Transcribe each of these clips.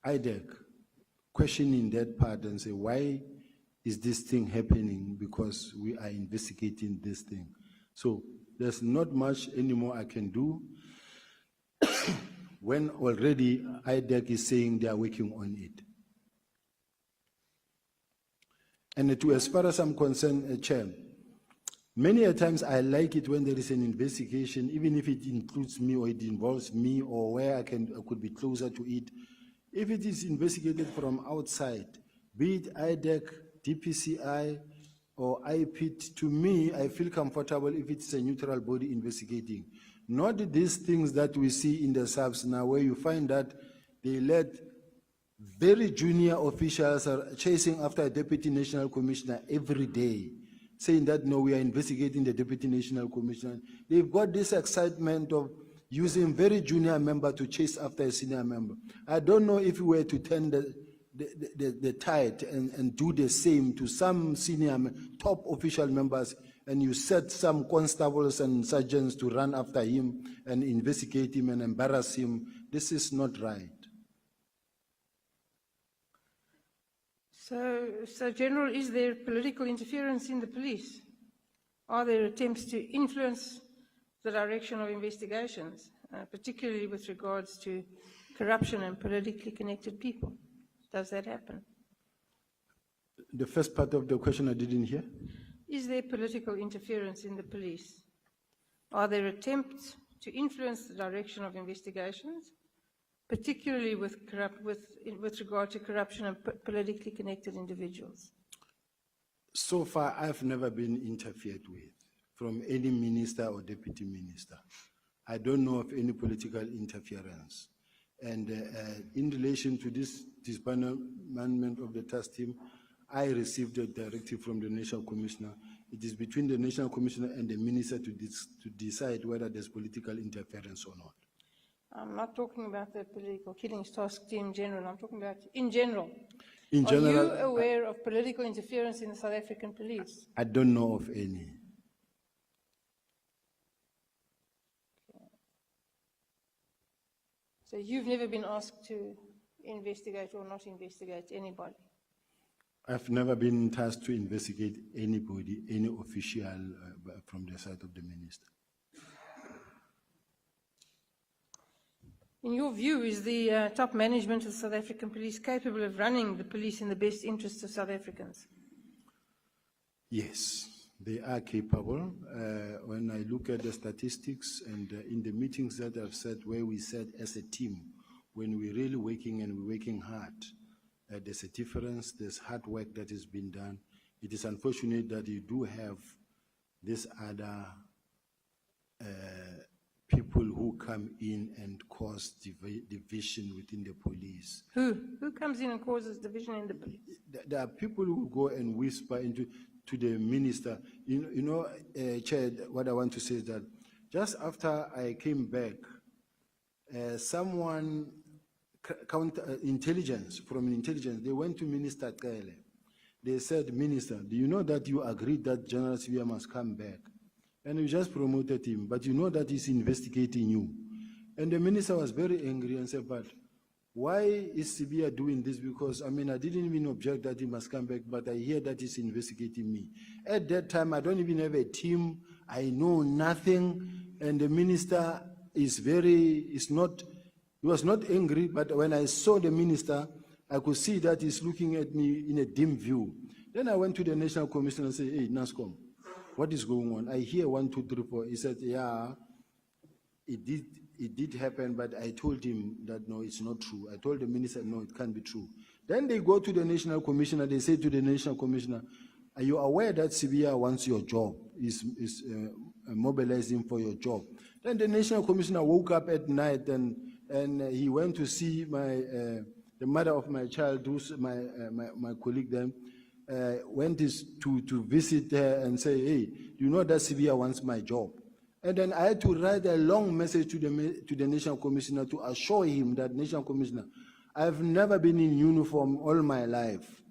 IDEC questioning that part and say, why is this thing happening? Because we are investigating this thing. So there's not much anymore I can do when already IDEC is saying they are working on it. And as far as I'm concerned, Chair, many a times I like it when there is an investigation, even if it includes me or it involves me or where I could be closer to it. If it is investigated from outside, be it IDEC, DPCI, or IPIT, to me, I feel comfortable if it's a neutral body investigating. Not these things that we see in the subs now, where you find that they let very junior officials are chasing after a deputy national commissioner every day, saying that, no, we are investigating the deputy national commissioner. They've got this excitement of using very junior member to chase after a senior member. I don't know if we were to turn the tide and do the same to some senior top official members, and you set some constables and sergeants to run after him and investigate him and embarrass him. This is not right. So General, is there political interference in the police? Are there attempts to influence the direction of investigations, particularly with regards to corruption and politically connected people? Does that happen? The first part of the question I didn't hear. Is there political interference in the police? Are there attempts to influence the direction of investigations, particularly with regard to corruption and politically connected individuals? So far, I've never been interfered with from any minister or deputy minister. I don't know of any political interference. And in relation to this disbandment of the task team, I received a directive from the National Commissioner. It is between the National Commissioner and the minister to decide whether there's political interference or not. I'm not talking about the political killings task team in general. I'm talking about in general. In general, are you aware of political interference in the South African police? I don't know of any. So you've never been asked to investigate or not investigate anybody? I've never been tasked to investigate anybody, any official from the side of the minister. In your view, is the top management of the South African police capable of running the police in the best interests of South Africans? Yes, they are capable. When I look at the statistics and in the meetings that I've said, where we said as a team, when we're really working and we're working hard, there's a difference, there's hard work that has been done. It is unfortunate that you do have this other people who come in and cause division within the police. Who comes in and causes division in the police? There are people who go and whisper to the minister. Chair, what I want to say is that just after I came back, someone intelligence, they went to Minister Kele. They said, Minister, do you know that you agreed that General Sibiya'S must come back? And we just promoted him, but you know that he's investigating you. And the minister was very angry and said, but why is Sibiya'S doing this? Because, I mean, I didn't even object that he must come back, but I hear that he's investigating me. At that time, I don't even have a team. I know nothing. And the minister he was not angry, but when I saw the minister, I could see that he's looking at me in a dim view. Then I went to the National Commissioner and said, hey, NASCOM, what is going on? I hear 1, 2, 3, 4. He said, yeah, it did happen, but I told him that, no, it's not true. I told the minister, no, it can't be true. Then they go to the National Commissioner. They say to the National Commissioner, are you aware that Sibiya'S wants your job, is mobilizing for your job? Then the National Commissioner woke up at night and he went to see the mother of my child, who's my colleague then, went to visit her and say, hey, do you know that Sibiya'S wants my job? And then I had to write a long message to the National Commissioner to assure him that, National Commissioner, I've never been in uniform all my life.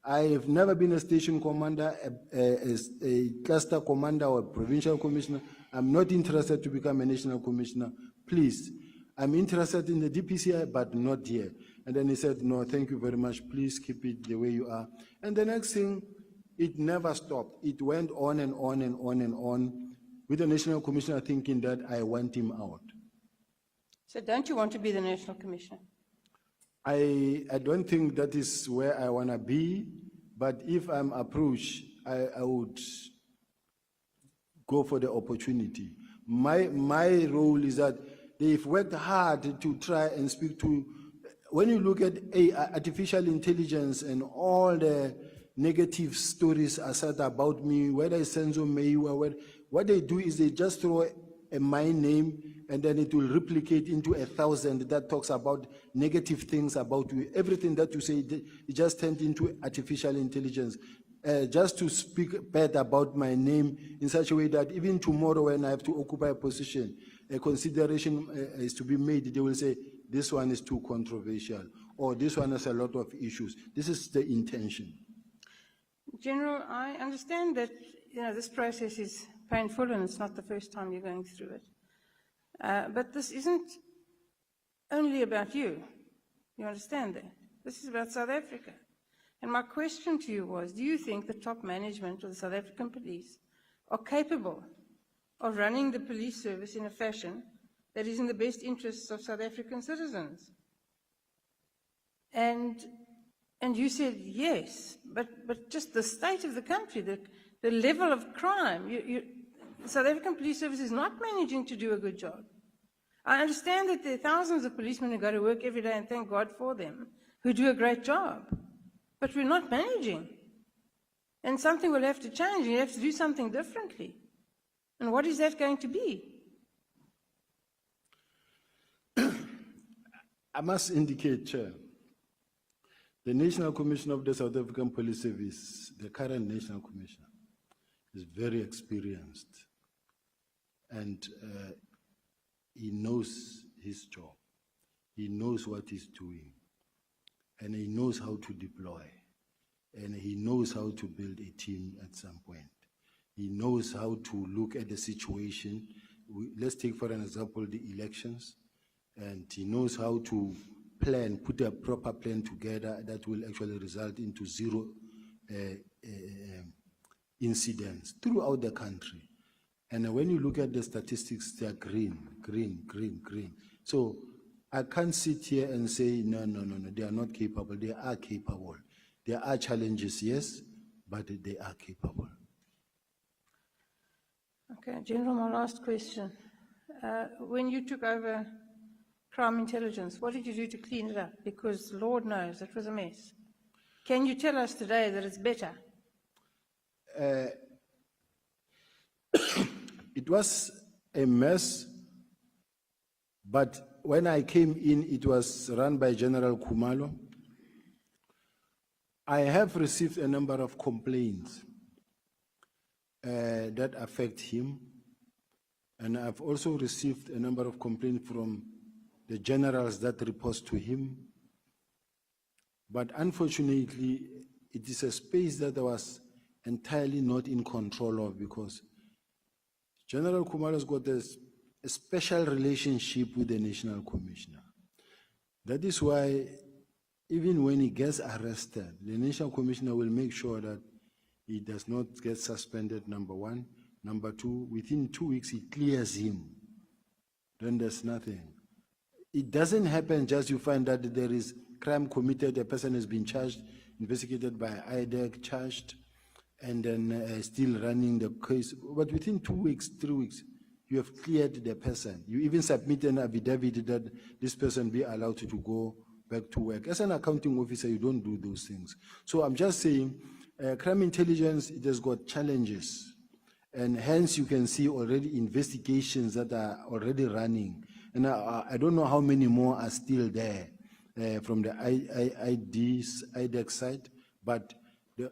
I have never been a station commander, a cluster commander or a provincial commissioner. I'm not interested to become a national commissioner. Please, I'm interested in the DPCI, but not here. And then he said, no, thank you very much, please keep it the way you are. And the next thing, it never stopped. It went on and on and on and on, with the National Commissioner thinking that I want him out. So don't you want to be the National Commissioner? I don't think that is where I want to be, but if I'm approached, I would go for the opportunity. My role is that they've worked hard to try and speak to, when you look at artificial intelligence and all the negative stories are said about me, whether it's Senzo Meiwa, what they do is they just throw my name and then it will replicate into 1,000 that talks about negative things about you. Everything that you say, it just turned into artificial intelligence. Just to speak bad about my name in such a way that even tomorrow when I have to occupy a position, a consideration is to be made. They will say, this one is too controversial, or this one has a lot of issues. This is the intention. General, I understand that this process is painful and it's not the first time you're going through it. But this isn't only about you. You understand that? This is about South Africa. And my question to you was, do you think the top management of the South African police are capable of running the police service in a fashion that is in the best interests of South African citizens? And you said yes, but just the state of the country, the level of crime, the South African police service is not managing to do a good job. I understand that there are thousands of policemen who go to work every day, and thank God for them, who do a great job. But we're not managing. And something will have to change. You have to do something differently. And what is that going to be? I must indicate, Chair, the National Commissioner of the South African Police Service, the current National Commissioner, is very experienced. And he knows his job. He knows what he's doing. And he knows how to deploy. And he knows how to build a team at some point. He knows how to look at the situation. Let's take, for an example, the elections. And he knows how to plan, put a proper plan together that will actually result into zero incidents throughout the country. And when you look at the statistics, they are green, green, green, green. So I can't sit here and say, no, they are not capable. They are capable. There are challenges, yes, but they are capable. Okay, General, my last question. When you took over crime intelligence, what did you do to clean it up? Because Lord knows, it was a mess. Can you tell us today that it's better? It was a mess, but when I came in, it was run by General Khumalo. I have received a number of complaints that affect him, and I've also received a number of complaints from the generals that report to him. But unfortunately, it is a space that I was entirely not in control of, because General Khumalo has got a special relationship with the National Commissioner. That is why even when he gets arrested, the National Commissioner will make sure that he does not get suspended, number one. Number two, within 2 weeks, he clears him. Then there's nothing. It doesn't happen just you find that there is crime committed, a person has been charged, investigated by IDEC, charged, and then still running the case. But within 2 weeks, 3 weeks, you have cleared the person. You even submit an affidavit that this person be allowed to go back to work. As an accounting officer, you don't do those things. So I'm just saying, crime intelligence, it has got challenges. And hence you can see already investigations that are already running. And I don't know how many more are still there from the IDEC side, but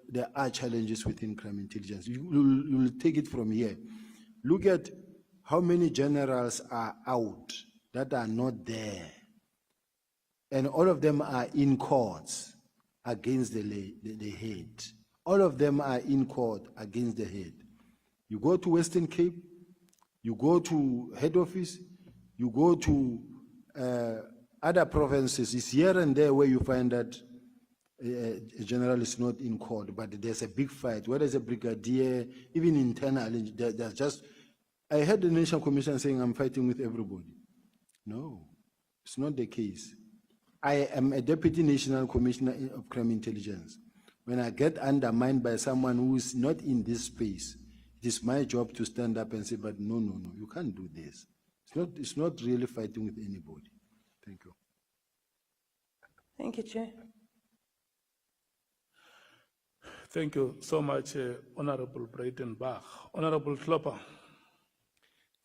there are challenges within crime intelligence. You will take it from here. Look at how many generals are out that are not there. And all of them are in courts against the head. All of them are in court against the head. You go to Western Cape, you go to head office, you go to other provinces, it's here and there where you find that a general is not in court, but there's a big fight. Where there's a brigadier, even internally, there's just. I heard the National Commission saying I'm fighting with everybody. No, it's not the case. I am a Deputy National Commissioner of Crime Intelligence. When I get undermined by someone who is not in this space, it is my job to stand up and say, but no, you can't do this. It's not really fighting with anybody. Thank you. Thank you, Chair. Thank you so much, Honorable Breitenbach. Honorable Klopper.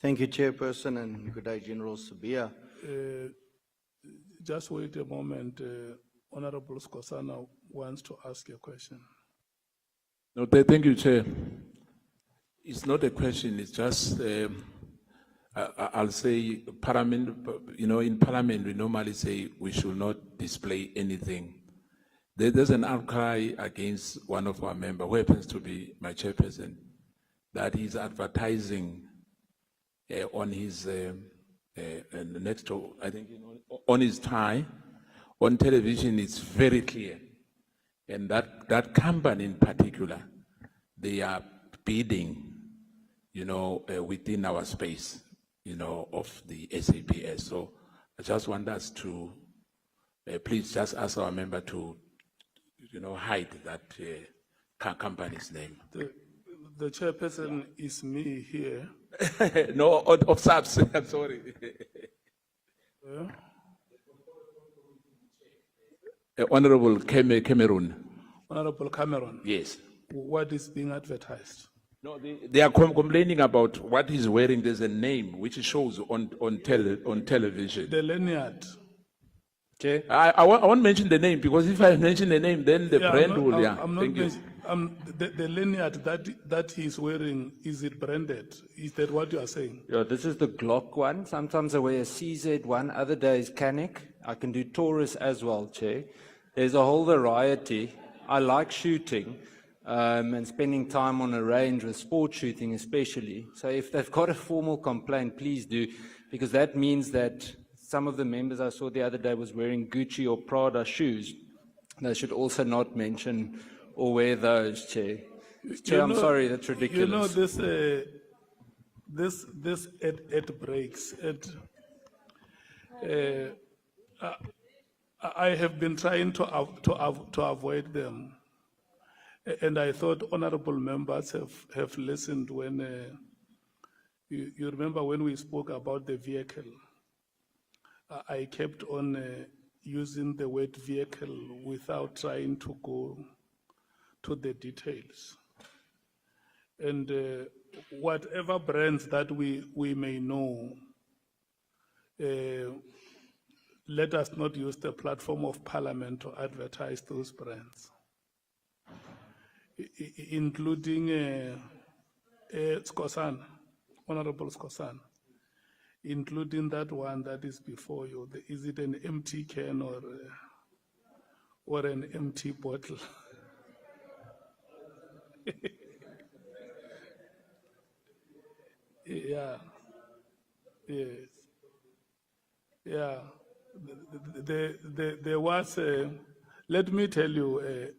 Thank you, Chairperson, and good day, General Sibiya. Just wait a moment. Honorable Skosana wants to ask a question. No, thank you, Chair. It's not a question, it's just, I'll say, Parliament, in Parliament, we normally say we should not display anything. There's an outcry against one of our members, who happens to be my chairperson, that he's advertising on his next to, I think, on his tie, on television. It's very clear. And that company in particular, they are bidding, within our space, of the Sibiya'S. So I just want us to, please just ask our member to, hide that company's name. The chairperson is me here. No, of SAPS, I'm sorry. Honorable Cameroon. Honorable Cameron. Yes. What is being advertised? No, they are complaining about what he's wearing. There's a name which shows on television. The lanyard. Okay. I won't mention the name, because if I mention the name, then the brand will. I'm not Thank you. the lanyard that he's wearing, is it branded? Is that what you are saying? Yeah, this is the Glock one. Sometimes I wear a CZ one, other days Canik. I can do Taurus as well, Chair. There's a whole variety. I like shooting and spending time on a range with sport shooting especially. So if they've got a formal complaint, please do, because that means that some of the members I saw the other day was wearing Gucci or Prada shoes. They should also not mention or wear those, Chair. Chair, I'm sorry, that's ridiculous. This at breaks. I have been trying to avoid them, and I thought honourable members have listened when you remember when we spoke about the vehicle. I kept on using the word vehicle without trying to go to the details. And whatever brands that we may know, let us not use the platform of Parliament to advertise those brands, including Skosana, Honorable Skosana. Including that one that is before you. Is it an empty can or an empty bottle? Yeah. Yes. Yeah. There was let me tell you,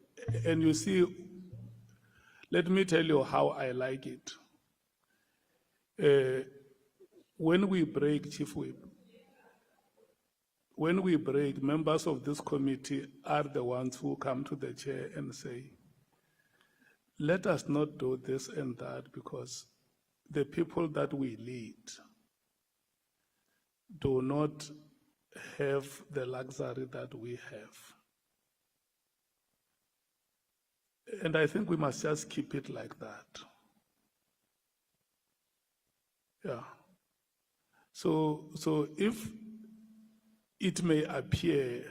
and you see, let me tell you how I like it. When we break, Chief Whip, when we break, members of this committee are the ones who come to the chair and say, let us not do this and that, because the people that we lead do not have the luxury that we have. And I think we must just keep it like that. Yeah. So if it may appear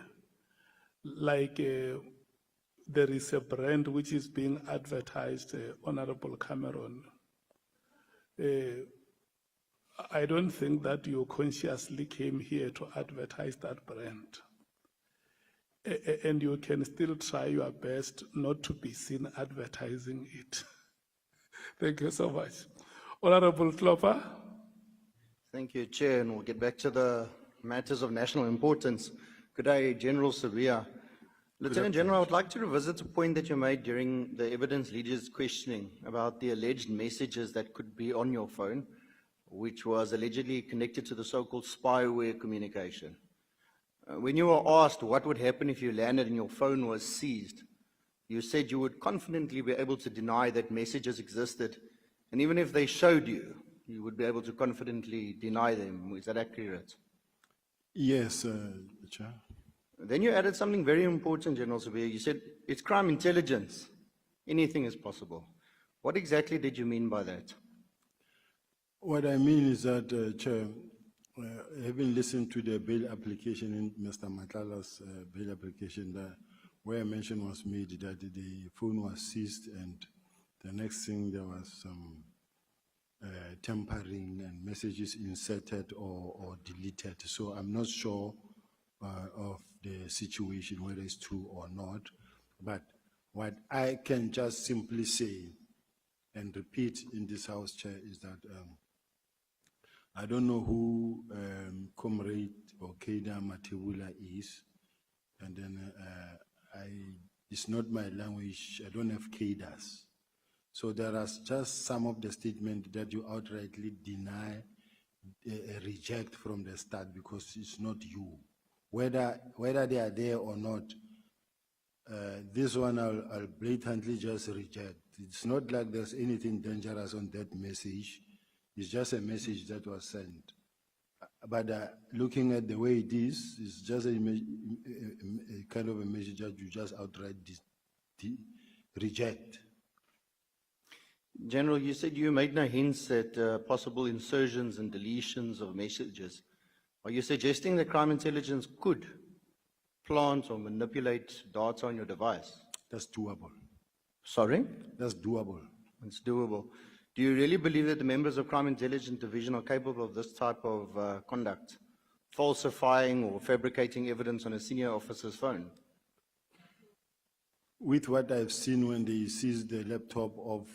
like there is a brand which is being advertised, Honorable Cameron, I don't think that you consciously came here to advertise that brand. And you can still try your best not to be seen advertising it. Thank you so much. Honorable Klopper. Thank you, Chair, and we'll get back to the matters of national importance. Good day, General Sibiya. Lieutenant General, I would like to revisit a point that you made during the evidence leader's questioning about the alleged messages that could be on your phone, which was allegedly connected to the so-called spyware communication. When you were asked what would happen if you landed and your phone was seized, you said you would confidently be able to deny that messages existed, and even if they showed you, you would be able to confidently deny them. Is that accurate? Yes, Chair. Then you added something very important, General Sibiya. You said it's crime intelligence. Anything is possible. What exactly did you mean by that? What I mean is that, Chair, having listened to the bail application in Mr. Matlala's bail application, where a mention was made that the phone was seized, and the next thing there was some tampering and messages inserted or deleted. So I'm not sure of the situation, whether it's true or not. But what I can just simply say and repeat in this House, Chair, is that I don't know who Comrade or Keida Matebula is, and then it's not my language. I don't have Keidas. So there are just some of the statements that you outrightly deny, reject from the start, because it's not you. Whether they are there or not, this one I'll blatantly just reject. It's not like there's anything dangerous on that message. It's just a message that was sent. But looking at the way it is, it's just a kind of a message that you just outright reject. General, you said you made no hints at possible insertions and deletions of messages. Are you suggesting that crime intelligence could plant or manipulate data on your device? That's doable. Sorry? That's doable. It's doable. Do you really believe that the members of Crime Intelligence Division are capable of this type of conduct? Falsifying or fabricating evidence on a senior officer's phone? With what I've seen when they seized the laptop of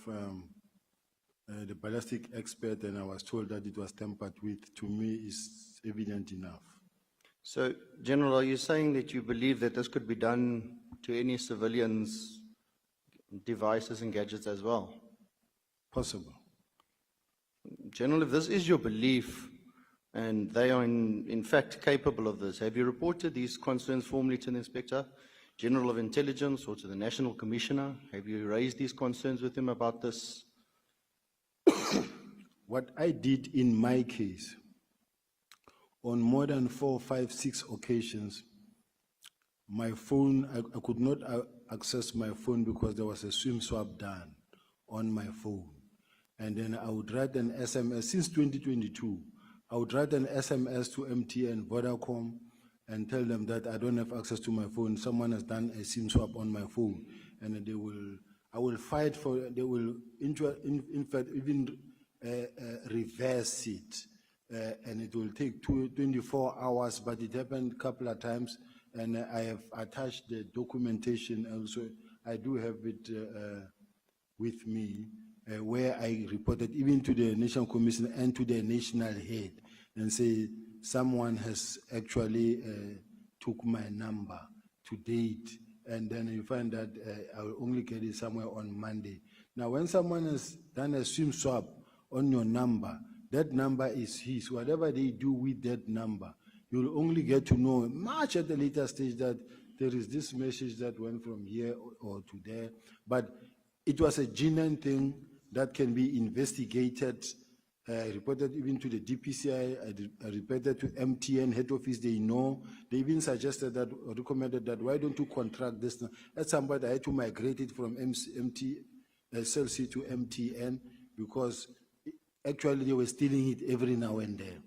the ballistic expert, and I was told that it was tampered with, to me is evident enough. So, General, are you saying that you believe that this could be done to any civilians' devices and gadgets as well? Possible. General, if this is your belief and they are in fact capable of this, have you reported these concerns formally to the Inspector General of Intelligence or to the National Commissioner? Have you raised these concerns with him about this? What I did in my case, on more than 4, 5, 6 occasions, my phone, I could not access my phone because there was a SIM swap done on my phone. And then I would write an SMS, since 2022, I would write an SMS to MTN, Vodacom, and tell them that I don't have access to my phone. Someone has done a SIM swap on my phone. And they will, I will fight for, they will, in fact, even reverse it. And it will take 24 hours, but it happened a couple of times. And I have attached the documentation also. I do have it with me, where I reported even to the National Commission and to the national head and say, someone has actually took my number to date, and then you find that I will only get it somewhere on Monday. Now, when someone has done a SIM swap on your number, that number is his. Whatever they do with that number, you'll only get to know much at a later stage that there is this message that went from here or to there. But it was a genuine thing that can be investigated. I reported even to the DPCI, I reported to MTN head office, they know. They even suggested that, or recommended that, why don't you contract this? At some point, I had to migrate it from Cell C to MTN because actually they were stealing it every now and then.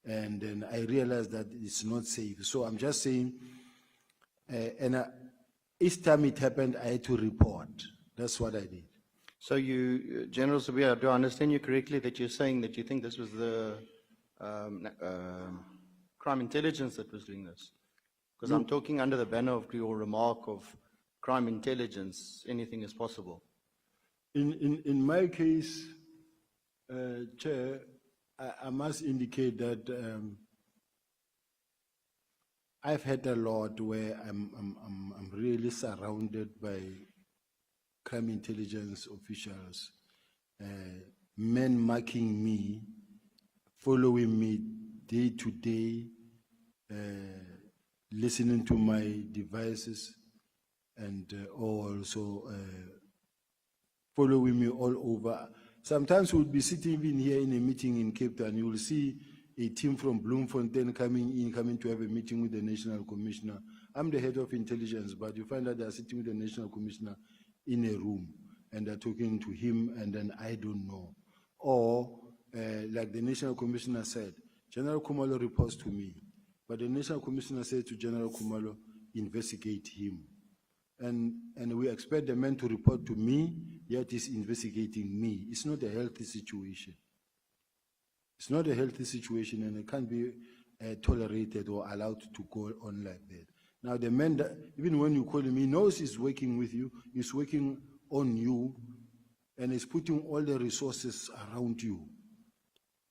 And then I realized that it's not safe. So I'm just saying, each time it happened, I had to report. That's what I did. So you, General Sibiya, do I understand you correctly that you're saying that you think this was the crime intelligence that was doing this? Because I'm talking under the banner of your remark of crime intelligence, anything is possible. In my case, Chair, I must indicate that I've had a lot where I'm really surrounded by crime intelligence officials, men marking me, following me day to day, listening to my devices, and also following me all over. Sometimes we'll be sitting even here in a meeting in Cape Town, you will see a team from Bloemfontein coming to have a meeting with the National Commissioner. I'm the head of intelligence, but you find that they're sitting with the National Commissioner in a room and they're talking to him, and then I don't know. Or, like the National Commissioner said, General Kumalo reports to me, but the National Commissioner said to General Kumalo, investigate him. And we expect the man to report to me, yet he's investigating me. It's not a healthy situation. It's not a healthy situation, and it can't be tolerated or allowed to go on like that. Now, the man, that, even when you call him, he knows he's working with you, he's working on you, and he's putting all the resources around you.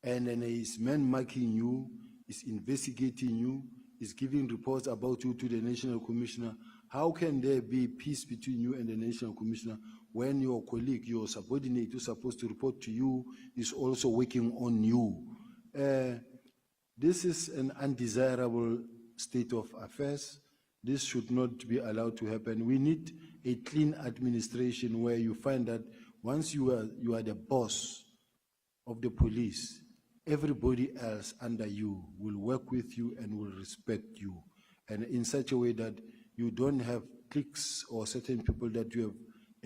And then he's man marking you, he's investigating you, he's giving reports about you to the National Commissioner. How can there be peace between you and the National Commissioner when your colleague, your subordinate who's supposed to report to you is also working on you? This is an undesirable state of affairs. This should not be allowed to happen. We need a clean administration where you find that once you are the boss of the police, everybody else under you will work with you and will respect you, and in such a way that you don't have cliques or certain people that you have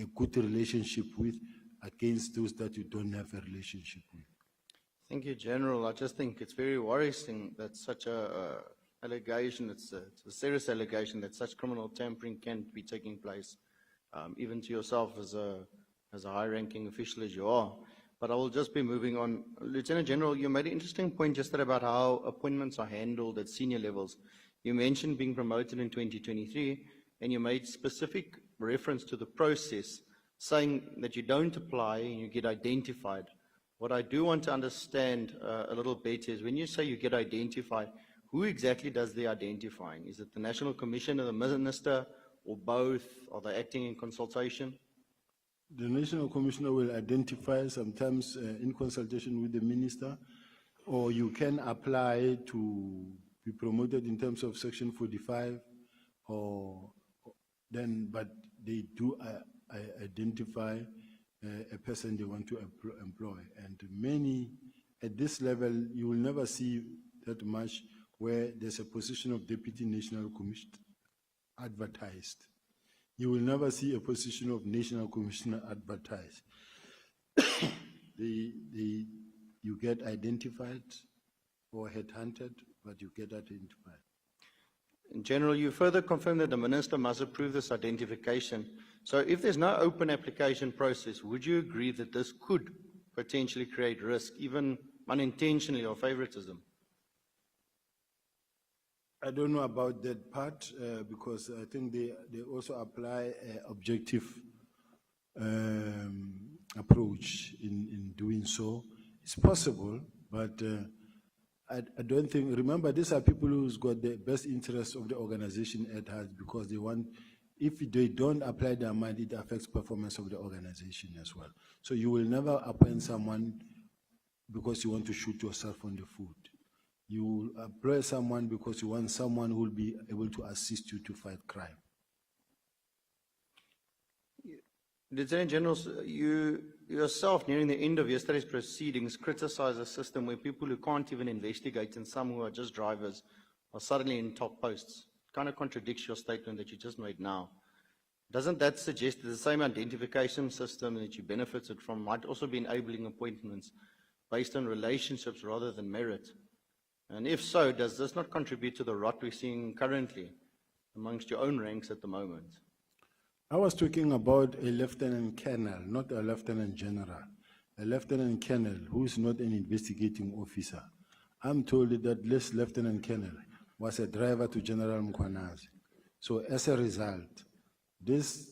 a good relationship with against those that you don't have a relationship with. Thank you, General. I just think it's very worrisome that such a allegation, it's a serious allegation that such criminal tampering can be taking place, even to yourself as a high-ranking official as you are. But I will just be moving on. Lieutenant General, you made an interesting point yesterday about how appointments are handled at senior levels. You mentioned being promoted in 2023, and you made specific reference to the process, saying that you don't apply and you get identified. What I do want to understand a little better is when you say you get identified, who exactly does the identifying? Is it the National Commission or the Minister, or both? Are they acting in consultation? The National Commissioner will identify, sometimes in consultation with the Minister, or you can apply to be promoted in terms of Section 45, but they do identify a person they want to employ. And many, at this level, you will never see that much where there's a position of Deputy National Commissioner advertised. You will never see a position of National Commissioner advertised. You get identified or headhunted, but you get identified. In general, you further confirm that the Minister must approve this identification. So if there's no open application process, would you agree that this could potentially create risk, even unintentionally, or favoritism? I don't know about that part because I think they also apply an objective approach in doing so. It's possible, but I don't think, remember, these are people who's got the best interests of the organization at heart, because they want, if they don't apply their mind, it affects performance of the organization as well. So you will never appoint someone because you want to shoot yourself on the foot. You will employ someone because you want someone who will be able to assist you to fight crime. Lieutenant General, you yourself, nearing the end of yesterday's proceedings, criticized a system where people who can't even investigate and some who are just drivers are suddenly in top posts. It kind of contradicts your statement that you just made now. Doesn't that suggest that the same identification system that you benefited from might also be enabling appointments based on relationships rather than merit? And if so, does this not contribute to the rot we're seeing currently amongst your own ranks at the moment? I was talking about a lieutenant colonel, not a lieutenant general. A lieutenant colonel who is not an investigating officer. I'm told that this lieutenant colonel was a driver to General Mkhwanazi. So as a result, this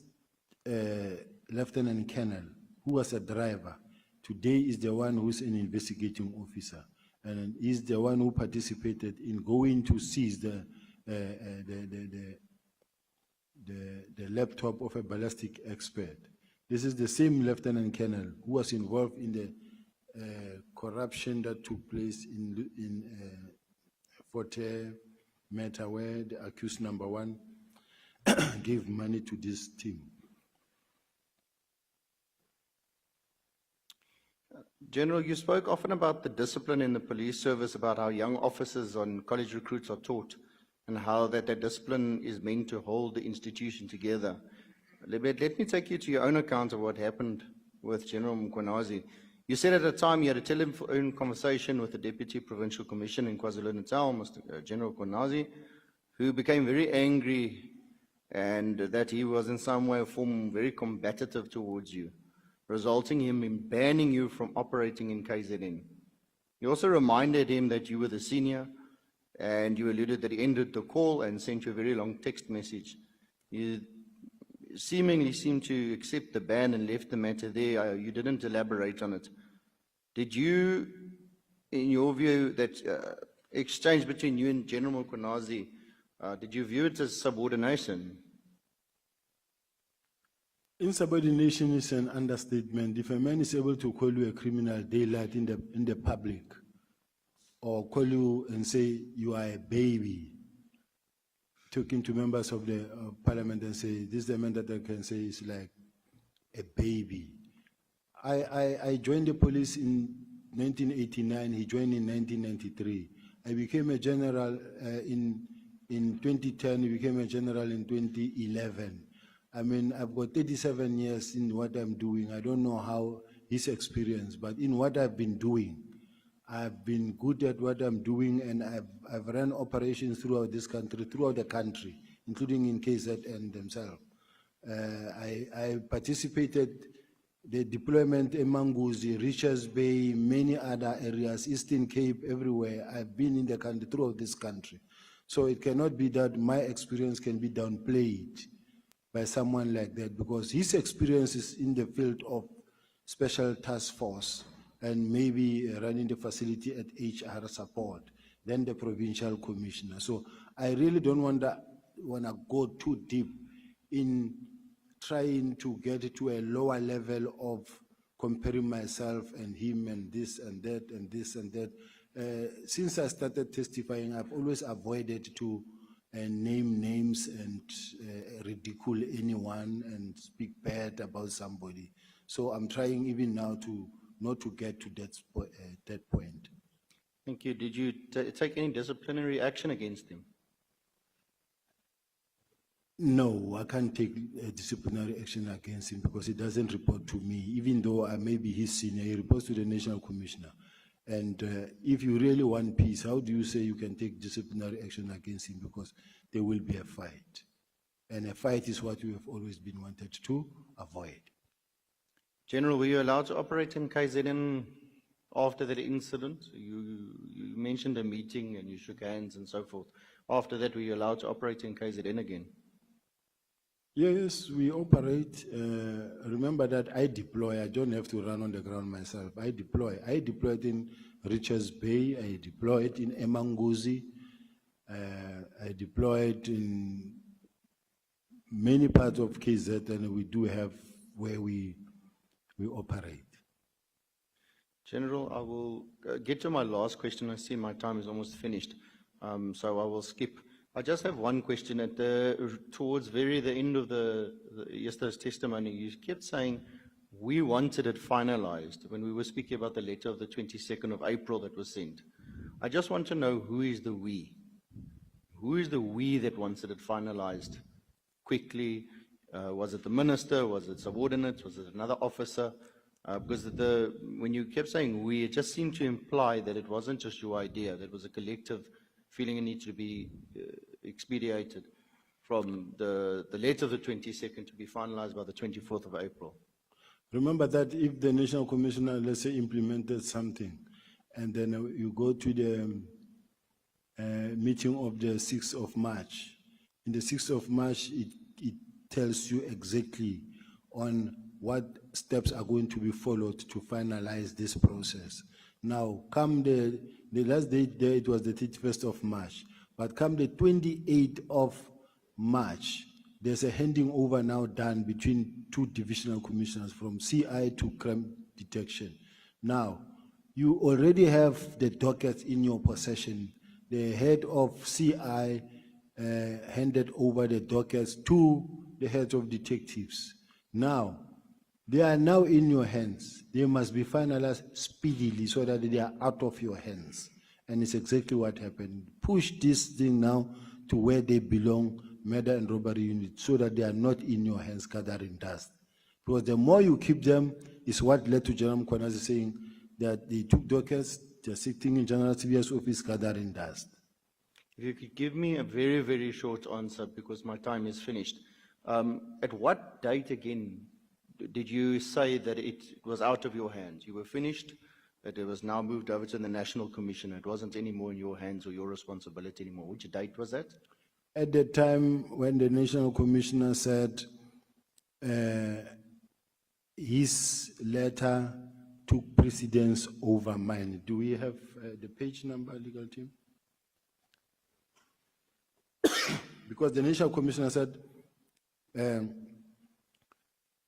lieutenant colonel who was a driver today is the one who's an investigating officer, and is the one who participated in going to seize the the laptop of a ballistic expert. This is the same Lieutenant Colonel who was involved in the corruption that took place in Forte matter, where the accused number one gave money to this team. General, you spoke often about the discipline in the police service, about how young officers and college recruits are taught, and how that discipline is meant to hold the institution together. Let me take you to your own account of what happened with General Mkhwanazi. You said at the time you had a telephone conversation with the Deputy Provincial Commissioner in KwaZulu-Natal, Mr. General Mkhwanazi, who became very angry and that he was in some way or form very combative towards you, resulting in him banning you from operating in KZN. You also reminded him that you were the senior, and you alluded that he ended the call and sent you a very long text message. You seemingly seemed to accept the ban and left the matter there. You didn't elaborate on it. Did you, in your view, that exchange between you and General Mkhwanazi, did you view it as subordination? Insubordination is an understatement. If a man is able to call you a criminal daylight in the public, or call you and say you are a baby, talking to members of the parliament and say, this is the man that I can say is like a baby. I joined the police in 1989, he joined in 1993. I became a general in 2010, he became a general in 2011. I mean, I've got 37 years in what I'm doing. I don't know how his experience, but in what I've been doing, I've been good at what I'm doing, and I've run operations throughout this country, throughout the country, including in KZN themselves. I participated the deployment in Manguzi, Richards Bay, many other areas, Eastern Cape, everywhere. I've been in the country, throughout this country. So it cannot be that my experience can be downplayed by someone like that, because his experience is in the field of special task force and maybe running the facility at HR support, then the provincial commissioner. So I really don't want to go too deep in trying to get to a lower level of comparing myself and him and this and that and this and that. Since I started testifying, I've always avoided to name names and ridicule anyone and speak bad about somebody. So I'm trying even now to not to get to that point. Thank you. Did you take any disciplinary action against him? No, I can't take disciplinary action against him because he doesn't report to me. Even though I may be his senior, he reports to the National Commissioner. And if you really want peace, how do you say you can take disciplinary action against him? Because there will be a fight. And a fight is what we have always been wanted to avoid. General, were you allowed to operate in KZN after that incident? You mentioned a meeting and you shook hands and so forth. After that, were you allowed to operate in KZN again? Yes, we operate. Remember that I deploy. I don't have to run on the ground myself. I deploy. I deployed in Richards Bay. I deployed in Emanguzi. I deployed in many parts of KZ, and we do have where we operate. General, I will get to my last question. I see my time is almost finished, so I will skip. I just have one question. Towards the end of yesterday's testimony, you kept saying, we wanted it finalized when we were speaking about the letter of the 22nd of April that was sent. I just want to know, who is the we? Who is the we that wanted it finalized quickly? Was it the minister? Was it subordinates? Was it another officer? Because when you kept saying we, it just seemed to imply that it wasn't just your idea, that it was a collective feeling it needs to be expedited from the letter of the 22nd to be finalized by the 24th of April. Remember that if the National Commissioner, let's say, implemented something, and then you go to the meeting of the 6th of March, in the 6th of March, it tells you exactly on what steps are going to be followed to finalize this process. Now, come the last date there, it was the 31st of March. But come the 28th of March, there's a handing over now done between two divisional commissioners from CI to crime detection. Now, you already have the dockets in your possession. The head of CI handed over the dockets to the heads of detectives. Now, they are now in your hands. They must be finalized speedily so that they are out of your hands. And it's exactly what happened. Push this thing now to where they belong, murder and robbery unit, so that they are not in your hands gathering dust. Because the more you keep them, is what led to General Mkhwanazi saying that they took dockets, they're sitting in General Sibiya'S office gathering dust. If you could give me a very, very short answer, because my time is finished. At what date again did you say that it was out of your hands? You were finished, that it was now moved over to the National Commission. It wasn't anymore in your hands or your responsibility anymore. Which date was that? At the time when the National Commissioner said his letter took precedence over mine. Do we have the page number, legal team? Because the National Commissioner said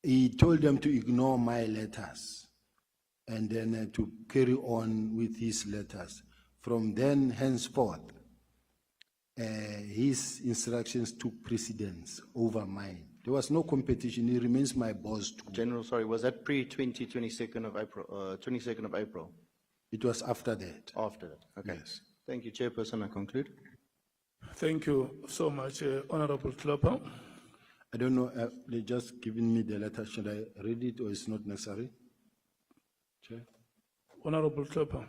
he told them to ignore my letters and then to carry on with his letters. From then henceforth, his instructions took precedence over mine. There was no competition. He remains my boss too. General, sorry, was that pre-22nd of April, 22nd of April? It was after that. After that, okay. Yes. Thank you, Chairperson, I conclude. Thank you so much, Honorable Klopper. I don't know, they just given me the letter. Should I read it or it's not necessary? Chair? Honorable Klopper.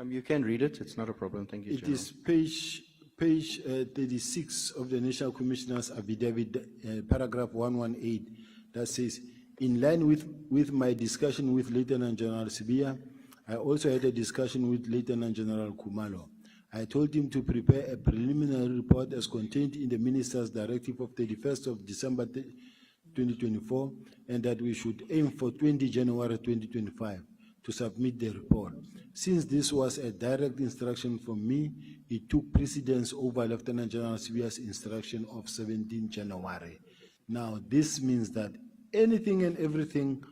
You can read it, it's not a problem, thank you, It is page 36 of the National Commissioner's affidavit, paragraph 118, that says, in line with my discussion with Lieutenant General Sibiya, I also had a discussion with Lieutenant General Kumalo. I told him to prepare a preliminary report as contained in the Minister's Directive of 31st of December 2024, and that we should aim for 20 January 2025 to submit the report. Since this was a direct instruction from me, it took precedence over Lieutenant General Sibiya'S instruction of 17 January. Now, this means that anything and everything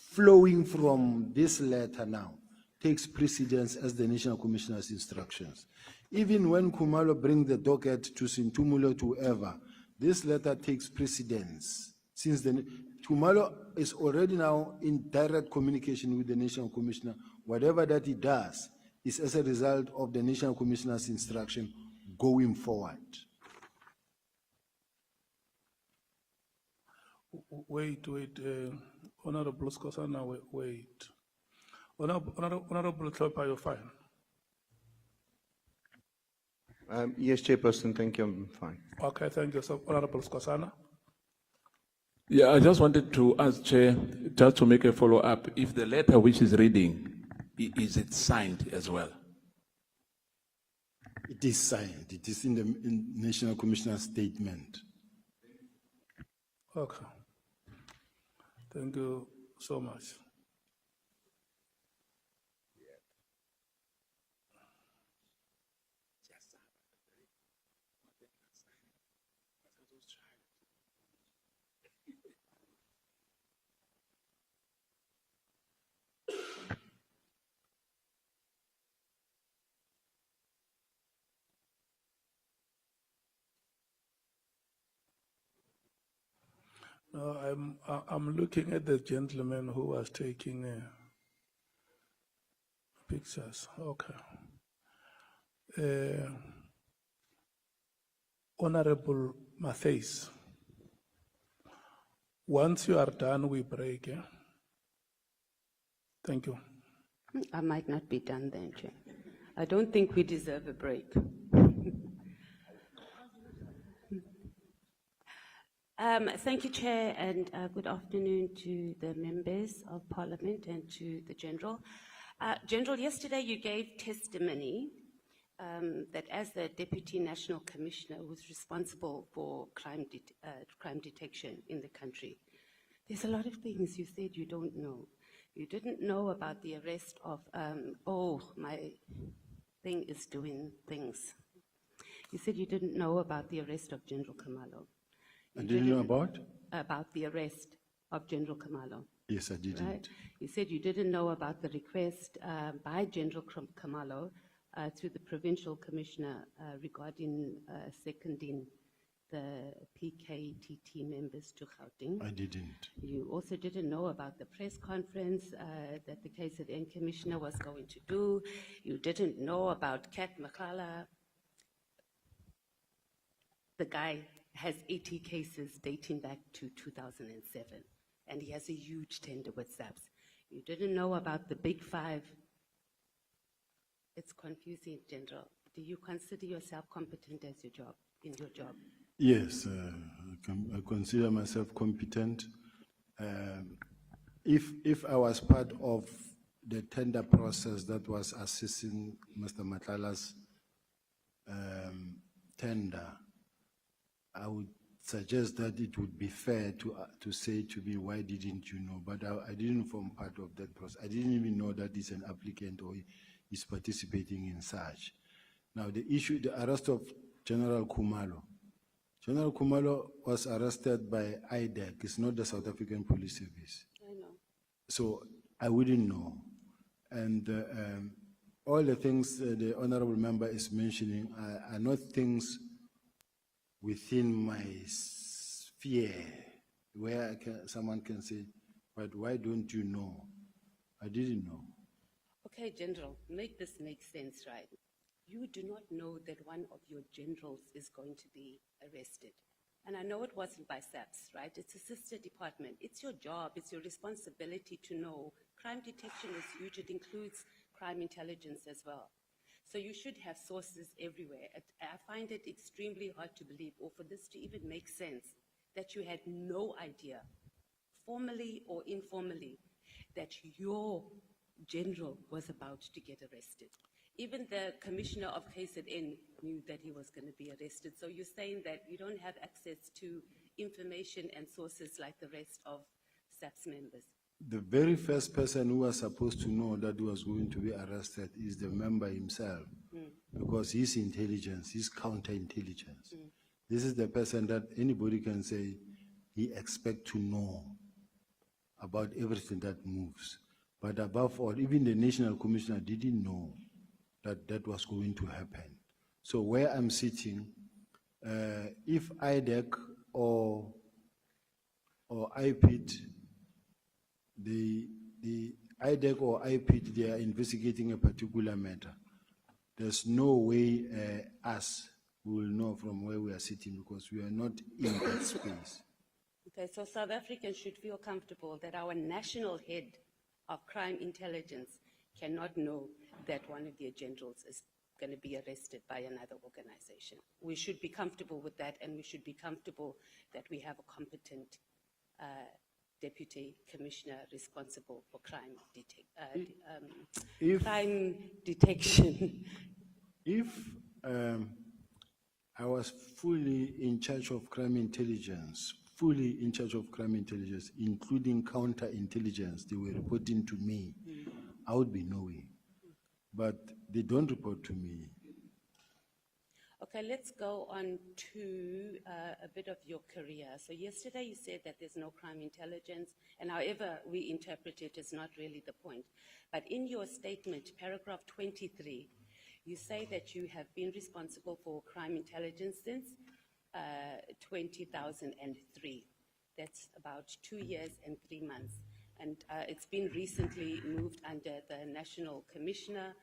flowing from this letter now takes precedence as the National Commissioner's instructions. Even when Kumalo brings the docket to Sintumulo to whoever, this letter takes precedence. Since Kumalo is already now in direct communication with the National Commissioner, whatever that he does is as a result of the National Commissioner's instruction going forward. Wait, Honorable Skosana, wait. Honorable Klopper, you're fine. Yes, Chairperson, thank you, I'm fine. Okay, thank you, so Honorable Skosana. Yeah, I just wanted to ask Chair, just to make a follow-up, if the letter which is reading, is it signed as well? It is signed. It is in the National Commissioner's statement. Okay. Thank you so much. No, I'm looking at the gentleman who was taking pictures. Okay. Honorable Matthews, once you are done, we break. Yeah? Thank you. I might not be done then, Chair. I don't think we deserve a break. Thank you, Chair, and good afternoon to the members of Parliament and to the General. General, yesterday you gave testimony that as the Deputy National Commissioner was responsible for crime detection in the country, there's a lot of things you said you don't know. You didn't know about the arrest of, thing is doing things. You said you didn't know about the arrest of General Khumalo. I didn't know about? About the arrest of General Khumalo. Yes, I didn't. Right? You said you didn't know about the request by General Khumalo through the provincial commissioner regarding seconding the PKTT members to Gauteng. I didn't. You also didn't know about the press conference that the KZN commissioner was going to do. You didn't know about Kat Makala. The guy has 80 cases dating back to 2007, and he has a huge tender with SAPS. You didn't know about the big five. It's confusing, General. Do you consider yourself competent as your job, in your job? Yes, I consider myself competent. If I was part of the tender process that was assessing Mr. Matlala's tender, I would suggest that it would be fair to say to me, why didn't you know? But I didn't form part of that process. I didn't even know that he's an applicant or is participating in such. Now, the issue, the arrest of General Khumalo. General Khumalo was arrested by IDEC. It's not the South African Police Service. I know. So I wouldn't know. And all the things the honorable member is mentioning are not things within my sphere where someone can say, but why don't you know? I didn't know. Okay, General, make this make sense, right? You do not know that one of your generals is going to be arrested. And I know it wasn't by SAPS, right? It's a sister department. It's your job, it's your responsibility to know. Crime detection is huge, it includes crime intelligence as well. So you should have sources everywhere. I find it extremely hard to believe, or for this to even make sense, that you had no idea, formally or informally, that your general was about to get arrested. Even the commissioner of KZN knew that he was going to be arrested. So you're saying that you don't have access to information and sources like the rest of SAPS members? The very first person who was supposed to know that he was going to be arrested is the member himself, because he's intelligence, he's counterintelligence. This is the person that anybody can say he expects to know about everything that moves. But above all, even the national commissioner didn't know that that was going to happen. So where I'm sitting, if IDEC or IPIT, the IDEC or IPIT, they are investigating a particular matter, there's no way us will know from where we are sitting, because we are not in that space. Okay, so South Africans should feel comfortable that our national head of crime intelligence cannot know that one of their generals is going to be arrested by another organization. We should be comfortable with that, and we should be comfortable that we have a competent deputy commissioner responsible for crime detection. If I was fully in charge of crime intelligence, including counterintelligence, they were reporting to me, I would be knowing. But they don't report to me. Okay, let's go on to a bit of your career. So yesterday you said that there's no crime intelligence, and however we interpret it is not really the point. But in your statement, paragraph 23, you say that you have been responsible for crime intelligence since 2003. That's about 2 years and 3 months. And it's been recently moved under the National Commissioner,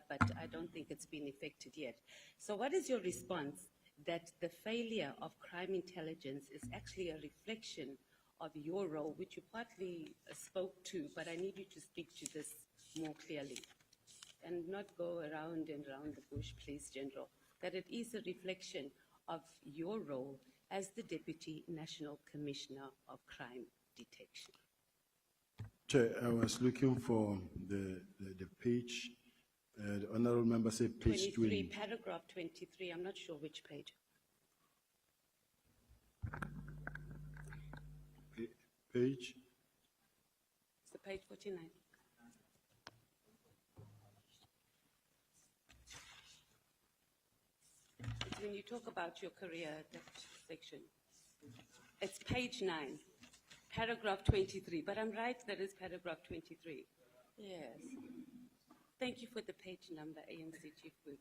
but I don't think it's been effected yet. So what is your response that the failure of crime intelligence is actually a reflection of your role, which you partly spoke to, but I need you to speak to this more clearly and not go around and around the bush, please, General, that it is a reflection of your role as the Deputy National Commissioner of Crime Detection. Chair, I was looking for the page. The honorable member said page 23, 20. paragraph 23, I'm not sure which page. Page? It's the page 49. when you talk about your career, that section, it's page 9, paragraph 23, but I'm right, that is paragraph 23. Yes. Thank you for the page number, ANC Chief Whip.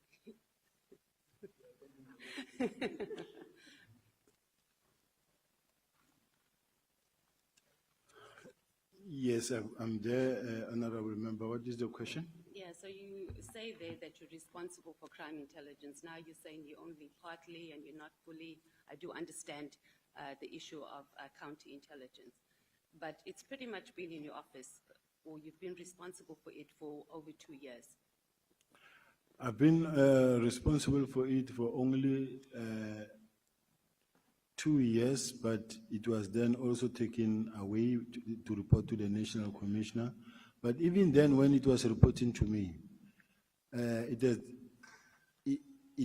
Yes, I'm there, Honorable Member. What is the question? Yeah, so you say there that you're responsible for crime intelligence. Now you're saying you're only partly and you're not fully. I do understand the issue of counterintelligence, but it's pretty much been in your office, or you've been responsible for it for over 2 years. I've been responsible for it for only 2 years, but it was then also taken away to report to the National Commissioner. But even then, when it was reporting to me, it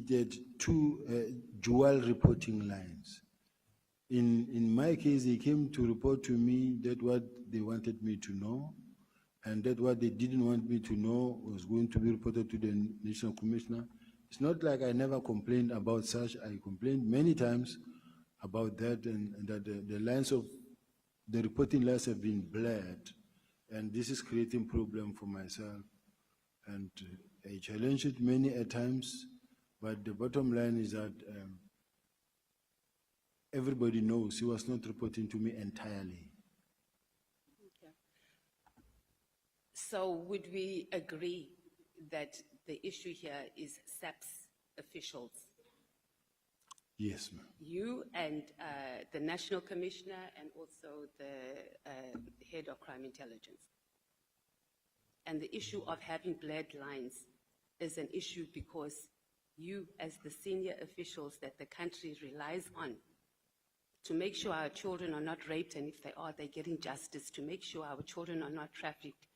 had two dual reporting lines. In my case, they came to report to me that what they wanted me to know, and that what they didn't want me to know was going to be reported to the National Commissioner. It's not like I never complained about such. I complained many times about that, and that the lines of the reporting lines have been blurred, and this is creating problem for myself. And I challenged it many a times, but the bottom line is that everybody knows he was not reporting to me entirely. Okay. So would we agree that the issue here is SAPS officials? Yes, ma'am. You and the National Commissioner and also the Head of Crime Intelligence. And the issue of having blurred lines is an issue because you, as the senior officials that the country relies on to make sure our children are not raped, and if they are, they're getting justice, to make sure our children are not trafficked.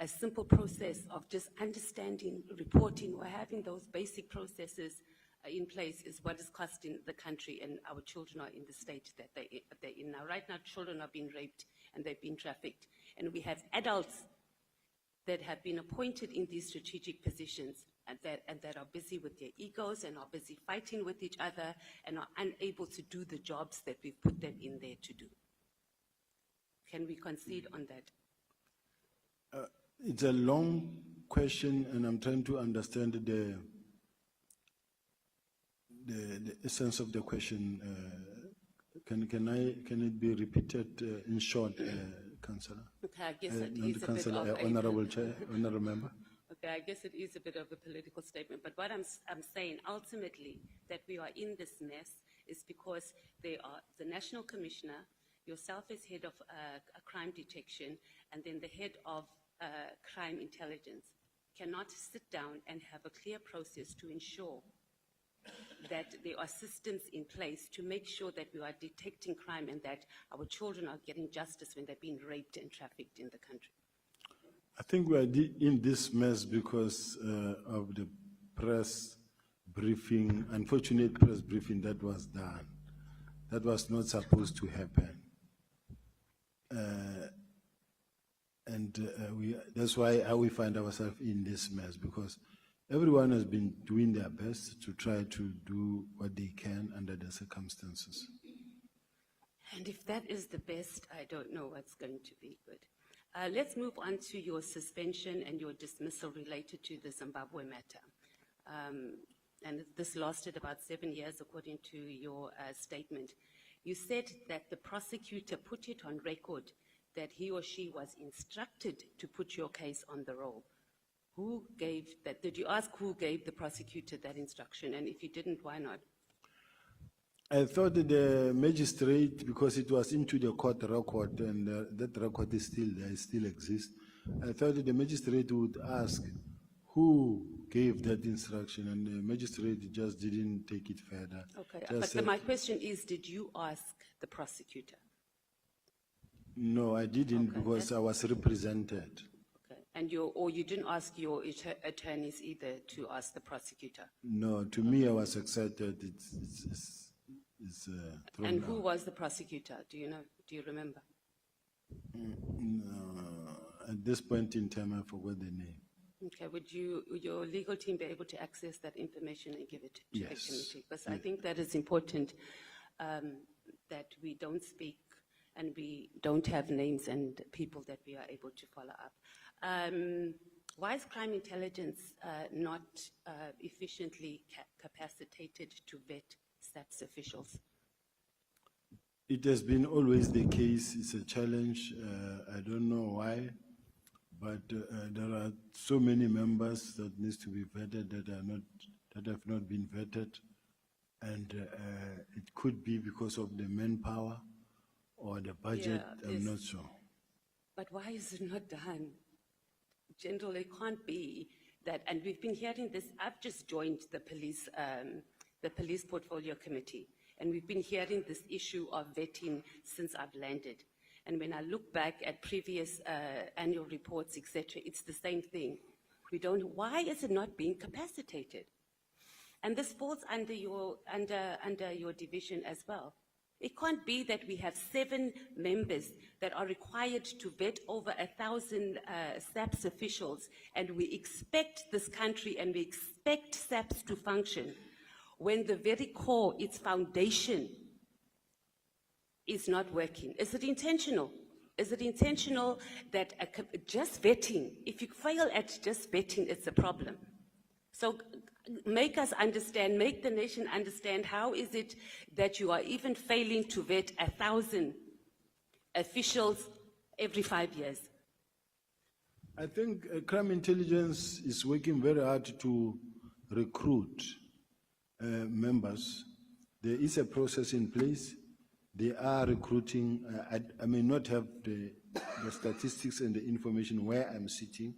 A simple process of just understanding, reporting, or having those basic processes in place is what is costing the country, and our children are in the state that they're in now. Right now, children are being raped and they've been trafficked. And we have adults that have been appointed in these strategic positions and that are busy with their egos and are busy fighting with each other and are unable to do the jobs that we've put them in there to do. Can we concede on that? It's a long question, and I'm trying to understand the essence of the question. Can it be repeated in short, Councillor? Okay, I guess it Not is a bit Councillor, of Honourable Chair, Honourable Member. Okay, I guess it is a bit of a political statement, but what I'm saying ultimately that we are in this mess is because they are the National Commissioner, yourself as head of crime detection, and then the head of crime intelligence cannot sit down and have a clear process to ensure that there are systems in place to make sure that we are detecting crime and that our children are getting justice when they're being raped and trafficked in the country. I think we are in this mess because of the press briefing, unfortunate press briefing that was done. That was not supposed to happen. That's why we find ourselves in this mess, because everyone has been doing their best to try to do what they can under the circumstances. And if that is the best, I don't know what's going to be good. Let's move on to your suspension and your dismissal related to the Zimbabwe matter. And this lasted about 7 years, according to your statement. You said that the prosecutor put it on record that he or she was instructed to put your case on the roll. Who gave that? Did you ask who gave the prosecutor that instruction? And if you didn't, why not? I thought that the magistrate, because it was into the court record, and that record is still there, it still exists. I thought that the magistrate would ask who gave that instruction, and the magistrate just didn't take it further. Okay, Just but said, my question is, did you ask the prosecutor? no, I didn't, Okay, because I was represented. Okay, and you didn't ask your attorneys either to ask the prosecutor? No, to me, I was excited. It's thrown And who out. was the prosecutor? Do you know? Do you remember? No, at this point in time, I forgot the name. Okay, would your legal team be able to access that information and give it to the Yes. committee? Because I think that is important, that we don't speak and we don't have names and people that we are able to follow up. Why is crime intelligence not efficiently capacitated to vet SAPS officials? It has been always the case. It's a challenge. I don't know why, but there are so many members that needs to be vetted that have not been vetted, and it could be because of the manpower or the budget. Yeah, I'm not sure. But why is it not done? General, it can't be that, and we've been hearing this. I've just joined the police portfolio committee, and we've been hearing this issue of vetting since I've landed. And when I look back at previous annual reports, etc., it's the same thing. We don't. Why is it not being capacitated? And this falls under your division as well. It can't be that we have 7 members that are required to vet over 1,000 SAPS officials, and we expect this country and we expect SAPS to function when the very core, its foundation, is not working. Is it intentional? Is it intentional that just vetting, if you fail at just vetting, it's a problem? So make us understand, make the nation understand, how is it that you are even failing to vet 1,000 officials every 5 years? I think crime intelligence is working very hard to recruit members. There is a process in place. They are recruiting. I may not have the statistics and the information where I'm sitting,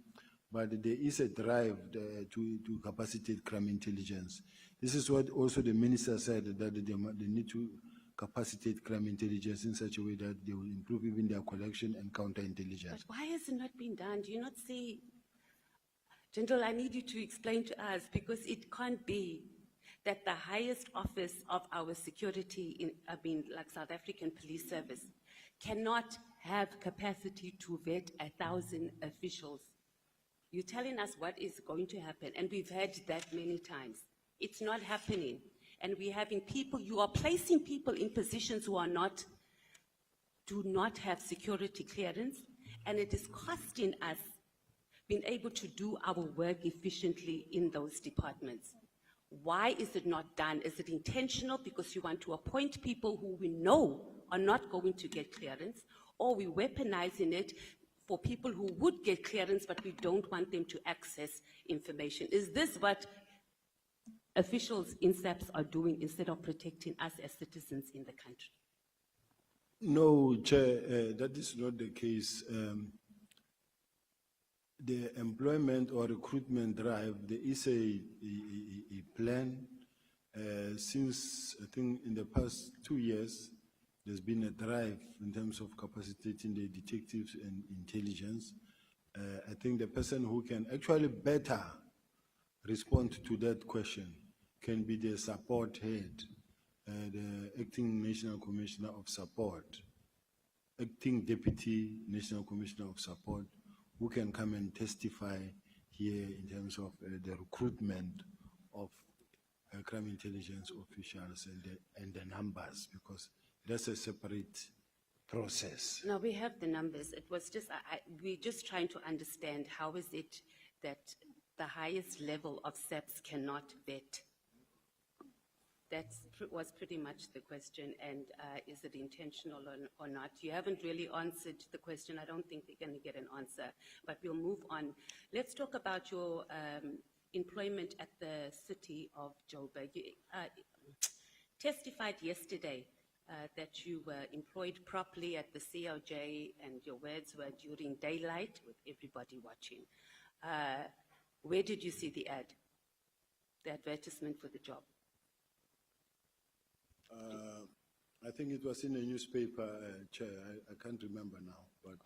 but there is a drive to capacitate crime intelligence. This is what also the minister said, that they need to capacitate crime intelligence in such a way that they will improve even their collection and counterintelligence. But why has it not been done? Do you not see? General, I need you to explain to us, because it can't be that the highest office of our security, like South African Police Service, cannot have capacity to vet 1,000 officials. You're telling us what is going to happen, and we've heard that many times. It's not happening. And we're having people, you are placing people in positions who do not have security clearance, and it is costing us being able to do our work efficiently in those departments. Why is it not done? Is it intentional because you want to appoint people who we know are not going to get clearance, or we're weaponizing it for people who would get clearance, but we don't want them to access information? Is this what officials in SAPS are doing instead of protecting us as citizens in the country? No, Chair, that is not the case. The employment or recruitment drive, there is a plan. Since, I think, in the past 2 years, there's been a drive in terms of capacitating the detectives and intelligence. I think the person who can actually better respond to that question can be the support head, the acting National Commissioner of Support, acting Deputy National Commissioner of Support, who can come and testify here in terms of the recruitment of crime intelligence officials and the numbers, because that's a separate process. No, we have the numbers. It was just, we're just trying to understand how is it that the highest level of SAPS cannot vet. That was pretty much the question, and is it intentional or not? You haven't really answered the question. I don't think we're going to get an answer, but we'll move on. Let's talk about your employment at the city of Joburg. You testified yesterday that you were employed properly at the COJ, and your words were during daylight with everybody watching. Where did you see the ad, the advertisement for the job? I think it was in a newspaper, Chair. I can't remember now, but...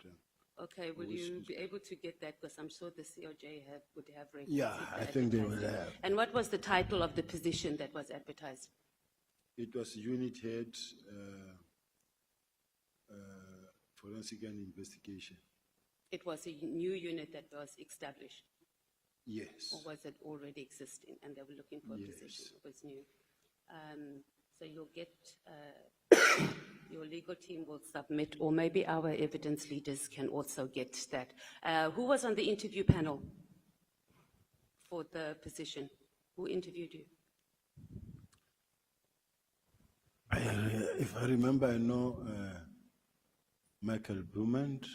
Okay, will you be able to get that? Because I'm sure the COJ would have records. Yeah, I think they will have. And what was the title of the position that was advertised? It was Unit Head, Forensic and Investigation. It was a new unit that was established. Yes. Or was it already existing and they were looking for a position that was new? So you'll get, your legal team will submit, or maybe our evidence leaders can also get that. Who was on the interview panel for the position? Who interviewed you? If I remember, I know Michael Blumand.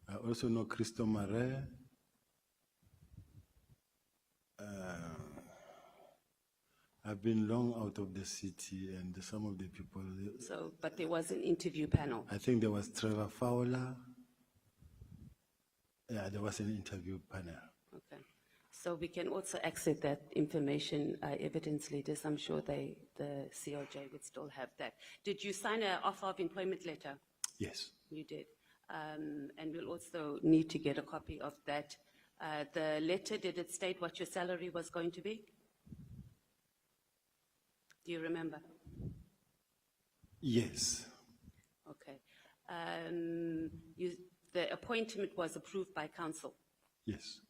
I also know Christo Mare. I've been long out of the city, and some of the people. So, but there was an interview panel. I think there was Trevor Fowler. Yeah, there was an interview panel. Okay. So we can also access that information, evidence leaders, I'm sure the COJ would still have that. Did you sign an offer of employment letter? Yes. You did. And we'll also need to get a copy of that. The letter, did it state what your salary was going to be? Do you remember? Yes. Okay. The appointment was approved by council. Yes.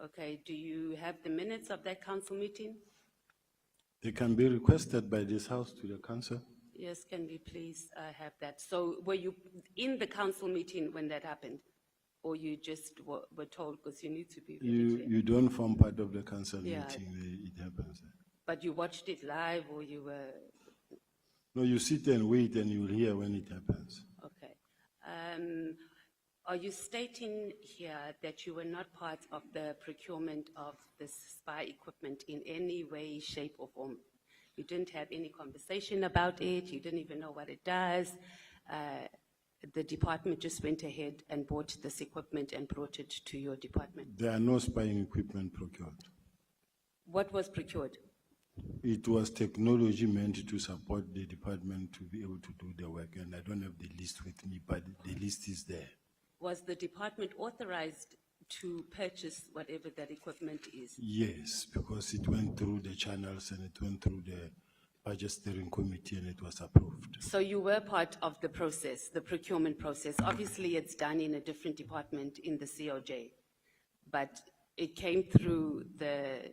Okay. Do you have the minutes of that council meeting? They can be requested by this house to the council. Yes, can we please have that? So were you in the council meeting when that happened? Or you just were told, because you need to be very clear. You don't form part of the council Yeah. meeting, it happens. But you watched it live, or you were, No, you sit and wait and you'll hear when it happens. okay. Are you stating here that you were not part of the procurement of this spy equipment in any way, shape, or form? You didn't have any conversation about it, you didn't even know what it does. The department just went ahead and bought this equipment and brought it to your department. There are no spying equipment procured. What was procured? It was technology meant to support the department to be able to do the work, and I don't have the list with me, but the list is there. Was the department authorized to purchase whatever that equipment is? Yes, because it went through the channels and it went through the budget steering committee and it was approved. So you were part of the process, the procurement process. Obviously, it's done in a different department in the COJ, but it came through the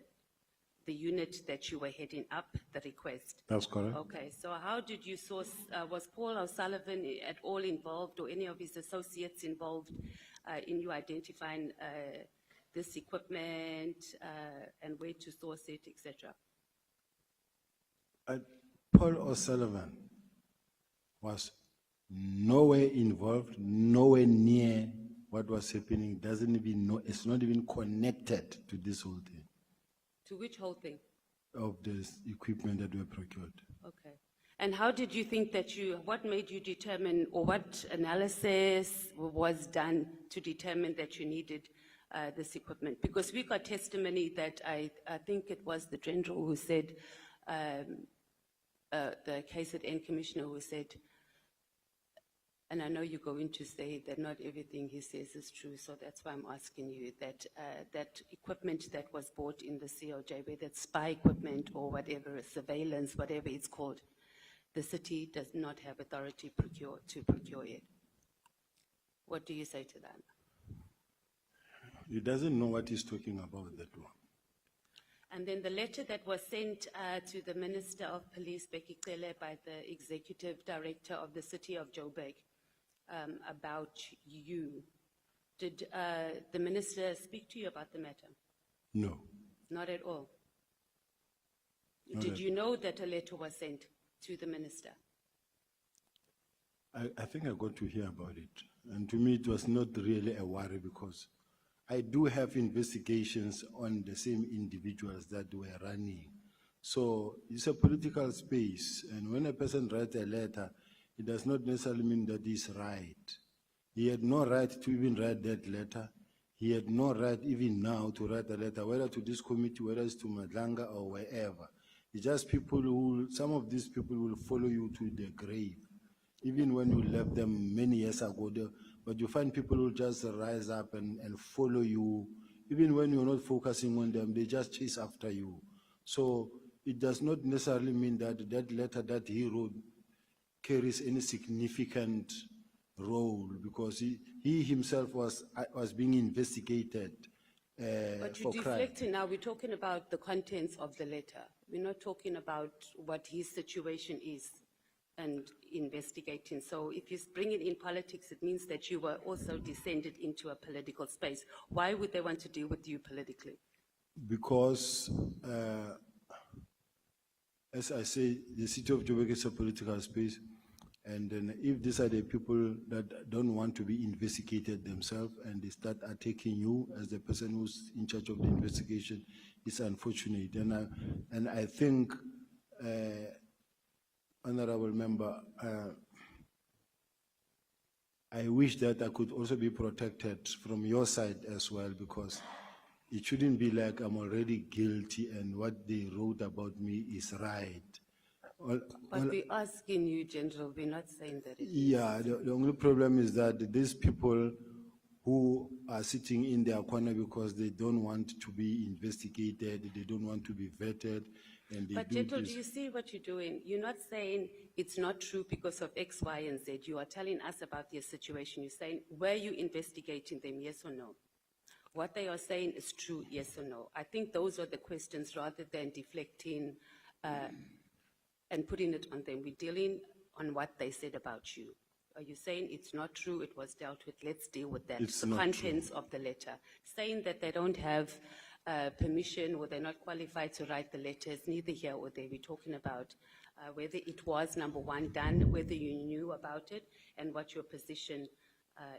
unit that you were heading up, the request. That's correct. Okay, so how did you source, was Paul O'Sullivan at all involved, or any of his associates involved in you identifying this equipment and where to source it, etc.? Paul O'Sullivan was nowhere involved, nowhere near what was happening, doesn't even know, it's not even connected to this whole thing To which whole thing? of this equipment that were procured. Okay. And how did you think that what made you determine, or what analysis was done to determine that you needed this equipment? Because we got testimony that I think it was the general who said, the KZN commissioner who said, and I know you're going to say that not everything he says is true, so that's why I'm asking you that that equipment that was bought in the COJ, whether it's spy equipment or whatever, surveillance, whatever it's called, the city does not have authority to procure it. What do you say to that? He doesn't know what he's talking about, that one. And then the letter that was sent to the Minister of Police, Becky Cele, by the Executive Director of the City of Joburg about you. Did the Minister speak to you about the matter? No. Not at all. Not Did at- you know that a letter was sent to the Minister? I think I got to hear about it. And to me, it was not really a worry because I do have investigations on the same individuals that were running. So it's a political space. And when a person writes a letter, it does not necessarily mean that he's right. He had no right to even write that letter. He had no right even now to write a letter, whether to this committee, whether it's to Madlanga or wherever. It's just people who, some of these people will follow you to the grave. Even when you left them many years ago, but you find people who just rise up and follow you. Even when you're not focusing on them, they just chase after you. So it does not necessarily mean that that letter that he wrote carries any significant role because he himself was being investigated But for you're crime. deflecting now. We're talking about the contents of the letter. We're not talking about what his situation is and investigating. So if you bring it in politics, it means that you were also descended into a political space. Why would they want to deal with you politically? Because, as I say, the city of Joburg is a political space, and then if these are the people that don't want to be investigated themselves and they start attacking you as the person who's in charge of the investigation, it's unfortunate. And I think, Honorable Member, I wish that I could also be protected from your side as well, because it shouldn't be like I'm already guilty and what they wrote about me is right. But we're asking you, General, we're not saying that it is. Yeah, the only problem is that these people who are sitting in their corner because they don't want to be investigated, they don't want to be vetted, and they But do General, this. do you see what you're doing? You're not saying it's not true because of X, Y, and Z. You are telling us about their situation. You're saying, were you investigating them, yes or no? What they are saying is true, yes or no? I think those are the questions rather than deflecting and putting it on them. We're dealing on what they said about you. Are you saying it's not true, it was dealt with? Let's deal with that. It's the not contents of the letter. Saying that they don't have permission or they're not qualified to write the letters, neither here or there. We're talking about whether it was, number one, done, whether you knew about it, and what your position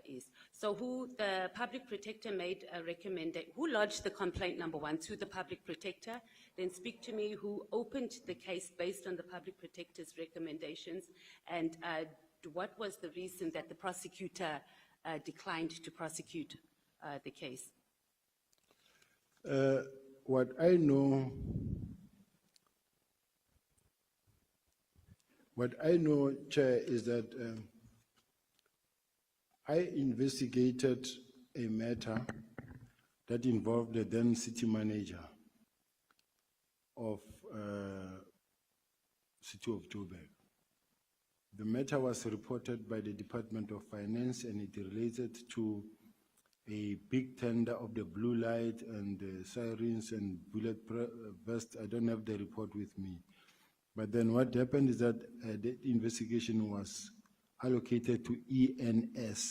is. So the public protector made a recommendation, who lodged the complaint, number one, to the public protector? Then speak to me who opened the case based on the public protector's recommendations, and what was the reason that the prosecutor declined to prosecute the case? What I know, Chair, is that I investigated a matter that involved the then city manager of City of Joburg. The matter was reported by the Department of Finance, and it related to a big tender of the blue light and the sirens and bullet vest. I don't have the report with me. But then what happened is that the investigation was allocated to ENS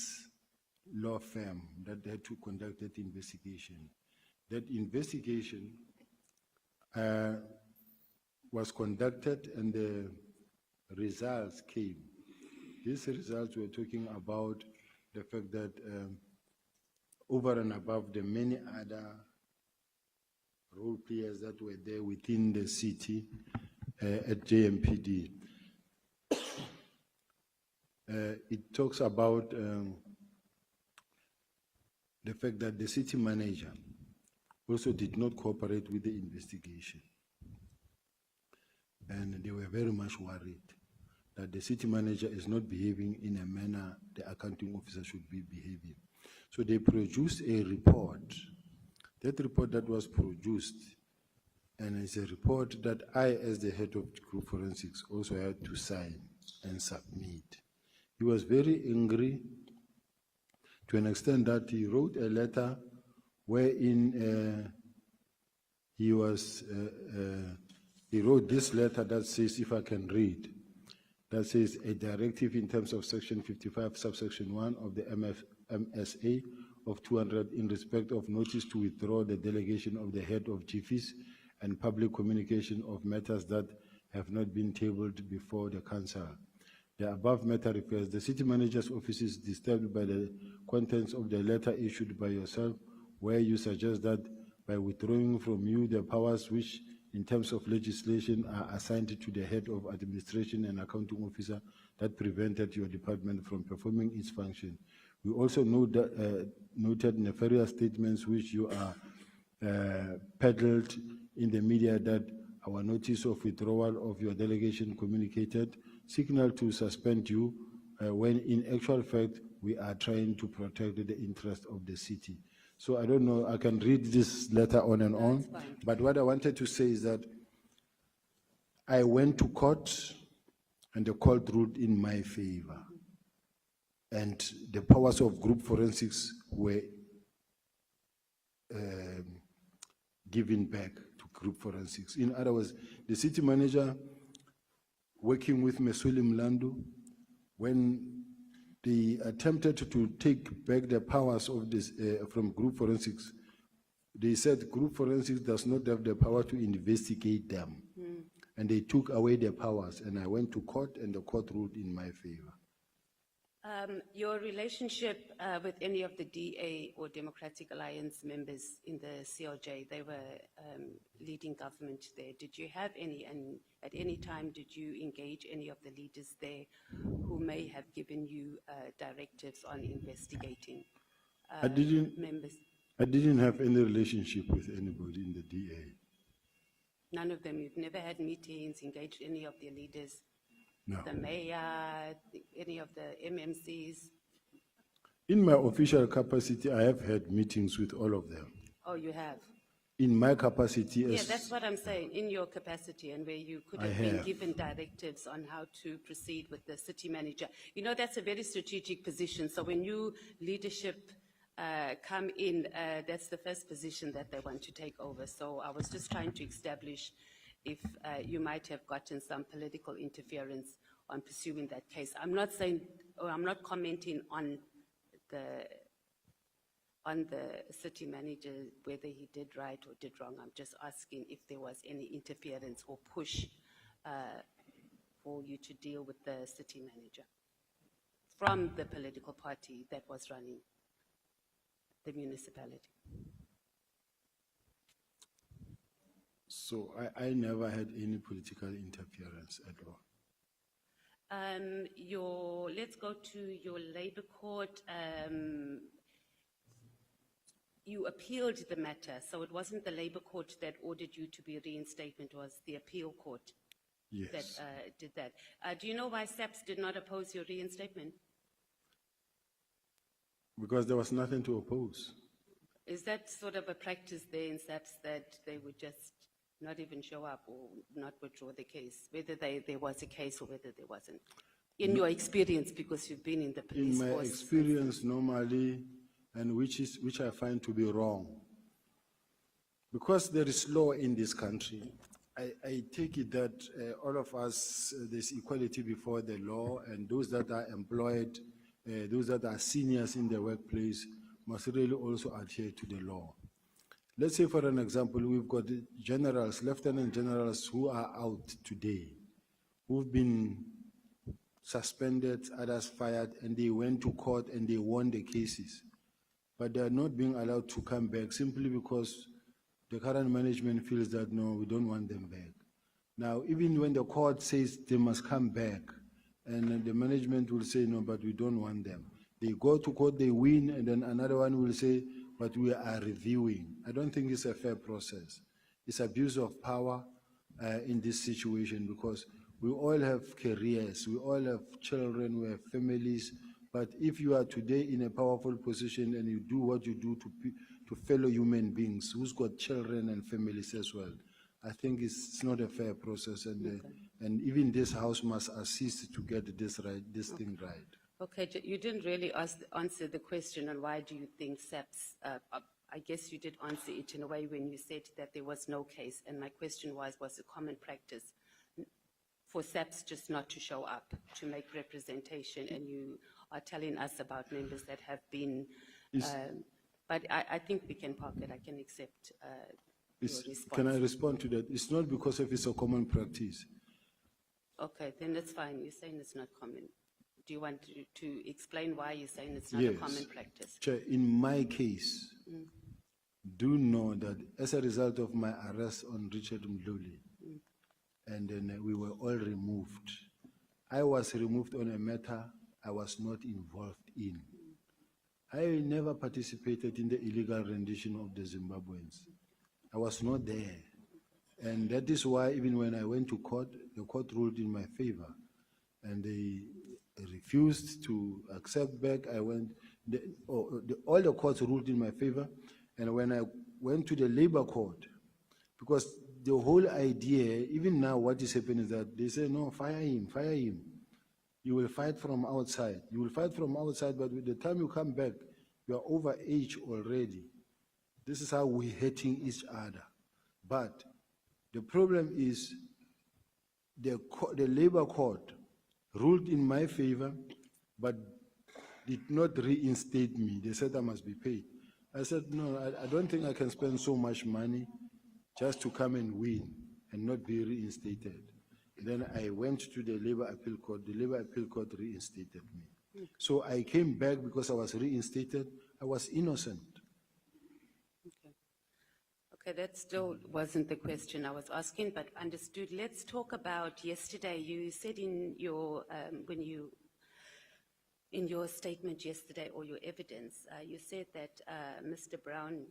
law firm that had to conduct that investigation. That investigation was conducted and the results came. These results were talking about the fact that over and above the many other role players that were there within the city at JMPD, it talks about the fact that the city manager also did not cooperate with the investigation. And they were very much worried that the city manager is not behaving in a manner the accounting officer should be behaving. So they produced a report. That report that was produced, and it's a report that I, as the head of group forensics, also had to sign and submit. He was very angry to an extent that he wrote a letter wherein he wrote this letter that says, if I can read, that says a directive in terms of section 55 subsection 1 of the MSA of 200 in respect of notice to withdraw the delegation of the head of GFIS and public communication of matters that have not been tabled before the council. The above matter refers the city manager's office is disturbed by the contents of the letter issued by yourself, where you suggest that by withdrawing from you the powers which in terms of legislation are assigned to the head of administration and accounting officer that prevented your department from performing its function. We also noted nefarious statements which you are peddled in the media that our notice of withdrawal of your delegation communicated signal to suspend you when in actual fact we are trying to protect the interest of the city. So I don't know, I can read this letter on and on, but what I wanted to say is that I went to court and the court ruled in my favor. And the powers of group forensics were given back to group forensics. In other words, the city manager working with Mesuli Mlandu, when they attempted to take back the powers of this from group forensics, they said group forensics does not have the power to investigate them. And they took away their powers, and I went to court, and the court ruled in my favor. Your relationship with any of the DA or Democratic Alliance members in the CLJ, they were leading government there. Did you have any, and at any time did you engage any of the leaders there who may have given you directives on investigating members? I didn't have any relationship with anybody in the DA. None of them? You've never had meetings, engaged any of their leaders? No. The mayor, any of the MMCs? In my official capacity, I have had meetings with all of them. Oh, you have? In my capacity as... Yeah, that's what I'm saying, in your capacity and where you could have been given directives on how to proceed with the city manager. You know, that's a very strategic position. So when new leadership come in, that's the first position that they want to take over. So I was just trying to establish if you might have gotten some political interference on pursuing that case. I'm not saying, or I'm not commenting on the city manager, whether he did right or did wrong. I'm just asking if there was any interference or push for you to deal with the city manager from the political party that was running the municipality. So I never had any political interference at all. Let's go to your labor court. You appealed the matter, so it wasn't the labor court that ordered you to be reinstatement, it was the appeal court Yes. that did that. Do you know why SAPS did not oppose your reinstatement? Because there was nothing to oppose. Is that sort of a practice there in SAPS that they would just not even show up or not withdraw the case, whether there was a case or whether there wasn't? In your experience, because you've been in the police In my force. experience, normally, and which I find to be wrong, because there is law in this country, I take it that all of us, there's equality before the law, and those that are employed, those that are seniors in the workplace, must really also adhere to the law. Let's say, for an example, we've got generals, lieutenant generals who are out today, who've been suspended, others fired, and they went to court and they won the cases. But they are not being allowed to come back simply because the current management feels that, no, we don't want them back. Now, even when the court says they must come back, and the management will say, no, but we don't want them. They go to court, they win, and then another one will say, but we are reviewing. I don't think it's a fair process. It's abuse of power in this situation, because we all have careers, we all have children, we have families, but if you are today in a powerful position and you do what you do to fellow human beings who's got children and families as well, I think it's not a fair process, and even this house must assist to get this thing right. Okay, you didn't really answer the question on why do you think SAPS, I guess you did answer it in a way when you said that there was no case, and my question was it common practice for SAPS just not to show up to make representation, and you are telling us about members that have been, but I think we can park it. I can accept your response. Can I respond to that? It's not because of it's a common practice. Okay, then that's fine. You're saying it's not common. Do you want to explain why you're saying it's not Yes. a common practice? Chair, in my case, do know that as a result of my arrest on Richard Mdluli, and then we were all removed. I was removed on a matter I was not involved in. I never participated in the illegal rendition of the Zimbabweans. I was not there. And that is why even when I went to court, the court ruled in my favor. And they refused to accept back. I went, all the courts ruled in my favor. And when I went to the labor court, because the whole idea, even now what is happening is that they say, no, fire him, fire him. You will fight from outside. You will fight from outside, but by the time you come back, you are over age already. This is how we're hurting each other. But the problem is the labor court ruled in my favor, but did not reinstate me. They said I must be paid. I said, no, I don't think I can spend so much money just to come and win and not be reinstated. Then I went to the labor appeal court. The labor appeal court reinstated me. So I came back because I was reinstated. I was innocent. Okay, that still wasn't the question I was asking, but understood. Let's talk about yesterday. You said in your, in your statement yesterday, or your evidence, you said that Mr. Brown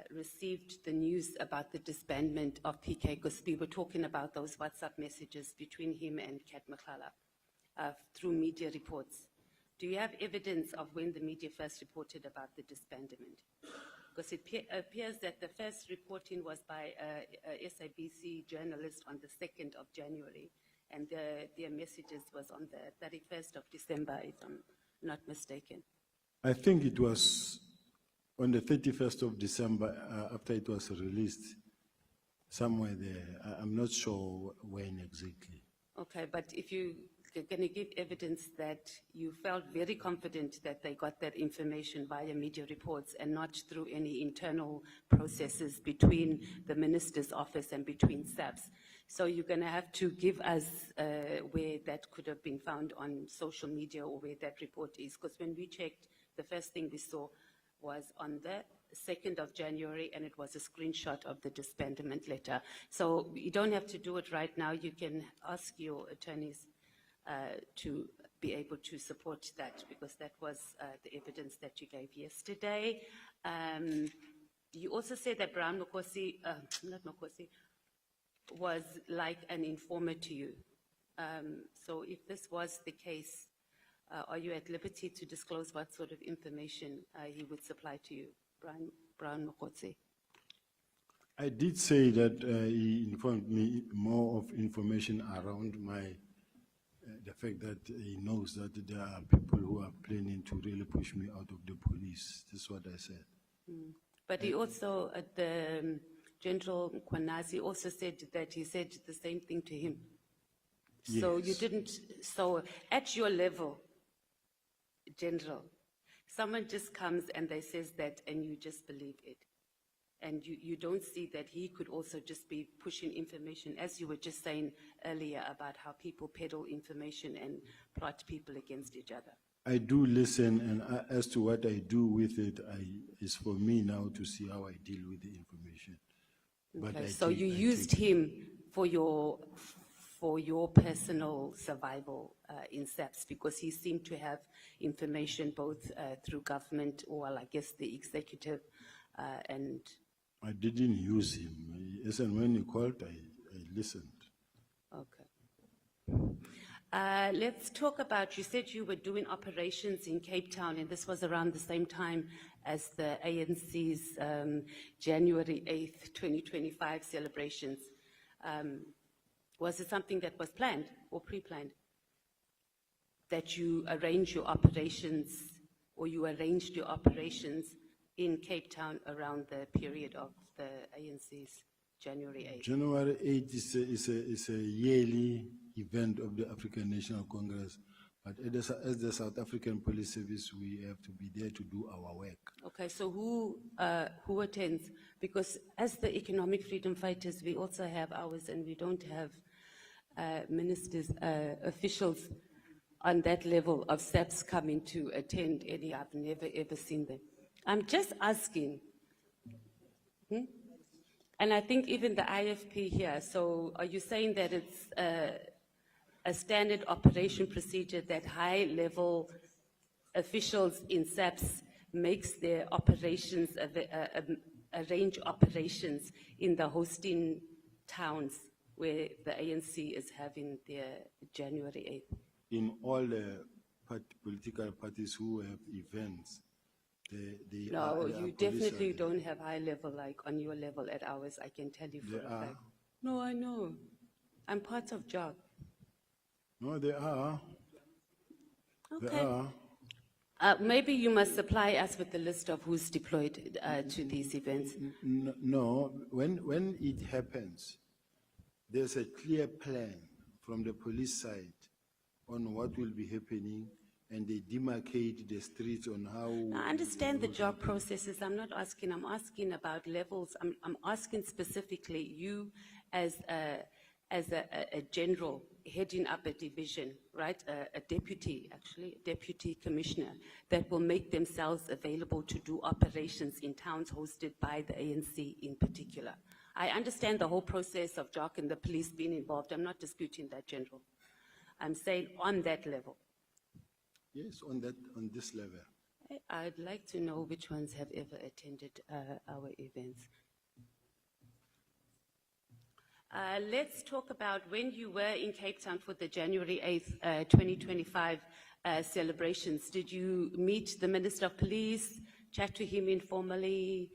received the news about the disbandment of PK, because we were talking about those WhatsApp messages between him and Kat Makhala through media reports. Do you have evidence of when the media first reported about the disbandment? Because it appears that the first reporting was by a SABC journalist on the 2nd of January, and their messages was on the 31st of December, if I'm not mistaken. I think it was on the 31st of December, after it was released, somewhere there. I'm not sure when exactly. Okay, but if you're going to give evidence that you felt very confident that they got that information via media reports and not through any internal processes between the minister's office and between SABS. So you're going to have to give us where that could have been found on social media or where that report is. Because when we checked, the first thing we saw was on the 2nd of January, and it was a screenshot of the disbandment letter. So you don't have to do it right now. You can ask your attorneys to be able to support that, because that was the evidence that you gave yesterday. You also said that Brown Mokosi, not Mokosi, was like an informer to you. So if this was the case, are you at liberty to disclose what sort of information he would supply to you, Brown Mokosi? I did say that he informed me more of information around the fact that he knows that there are people who are planning to really push me out of the police. That's what I said. But he also, the General Kwanazi also said that he said the same thing to him. So you didn't, so at your level, General, someone just comes and they says that and you just believe it. And you don't see that he could also just be pushing information, as you were just saying earlier about how people peddle information and plot people against each other. I do listen, and as to what I do with it, it's for me now to see how I deal with the information. But Okay, so you used him for your personal survival in SAPS, because he seemed to have information both through government, or I guess the executive, and... I didn't use him. Yes, and when he called, I listened. Okay. Let's talk about, you said you were doing operations in Cape Town, and this was around the same time as the ANC's January 8th, 2025 celebrations. Was it something that was planned or pre-planned? That you arrange your operations, or you arranged your operations in Cape Town around the period of the ANC's January 8th? January 8th is a yearly event of the African National Congress. But as the South African Police Service, we have to be there to do our work. Okay, so who attends? Because as the economic freedom fighters, we also have ours, and we don't have ministers, officials on that level of SAPS coming to attend any. I've never ever seen them. I'm just asking. And I think even the IFP here, so are you saying that it's a standard operation procedure that high-level officials in SAPS makes their operations, arrange operations in the hosting towns where the ANC is having their January 8th? In all the political parties who have events, no, you definitely don't have high level like on your level at ours, I can tell you for a fact. No, I know. I'm part of JOG. No, they are. Okay. They are. Maybe you must supply us with the list of who's deployed to these events. No, when it happens, there's a clear plan from the police side on what will be happening, and they demarcate the streets on how. I understand the job processes. I'm asking about levels. I'm asking specifically you as a general heading up a division, right? A deputy commissioner that will make themselves available to do operations in towns hosted by the ANC in particular. I understand the whole process of JOC and the police being involved. I'm not disputing that, General. I'm saying on that level. Yes, on this level. I'd like to know which ones have ever attended our events. Let's talk about when you were in Cape Town for the January 8th, 2025 celebrations. Did you meet the Minister of Police, chat to him informally,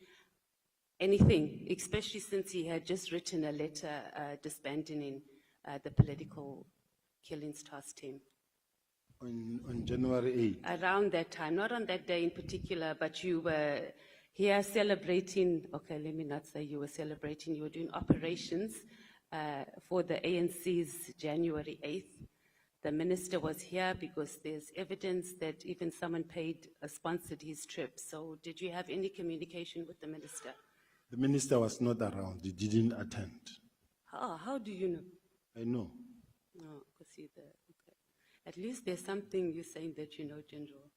anything, especially since he had just written a letter disbanding the political killings task team? On January 8th. Around that time, not on that day in particular, but you were here celebrating, okay, let me not say you were celebrating, you were doing operations for the ANC's January 8th. The minister was here because there's evidence that even someone sponsored his trip. So did you have any communication with the minister? The minister was not around, he didn't attend. How do you know? I know. Oh, because you're there. Okay. At least there's something you're saying that you know, General.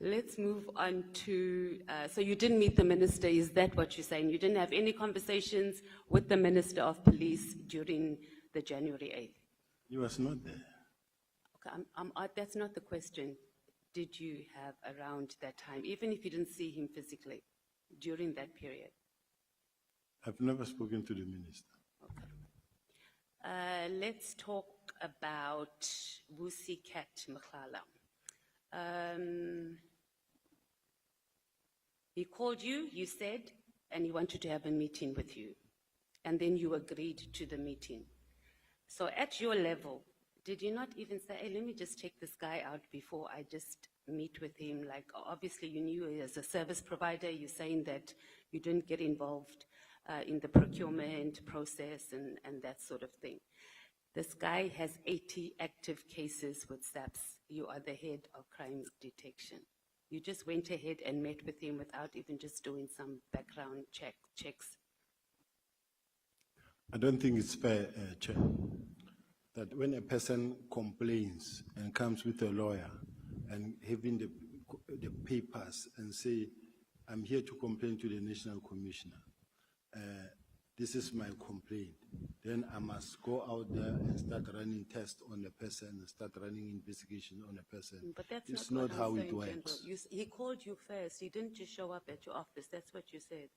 Let's move on to, so you didn't meet the minister, is that what you're saying? You didn't have any conversations with the Minister of Police during the January 8th? He was not there. Okay, that's not the question. Did you have around that time, even if you didn't see him physically, during that period? I've never spoken to the minister. Okay. Let's talk about Wusi Kat Mkhala. He called you, you said, and he wanted to have a meeting with you. And then you agreed to the meeting. So at your level, did you not even say, hey, let me just check this guy out before I just meet with him? Like, obviously you knew as a service provider, you're saying that you didn't get involved in the procurement process and that sort of thing. This guy has 80 active cases with SAPS. You are the head of crime detection. You just went ahead and met with him without even just doing some background checks. I don't think it's fair, Chair, that when a person complains and comes with a lawyer and having the papers and say, I'm here to complain to the National Commissioner, this is my complaint, then I must go out there and start running tests on the person and start running investigation on the person. But that's it's not not what how I'm it saying, works. General. He called you first. He didn't just show up at your office. That's what you said.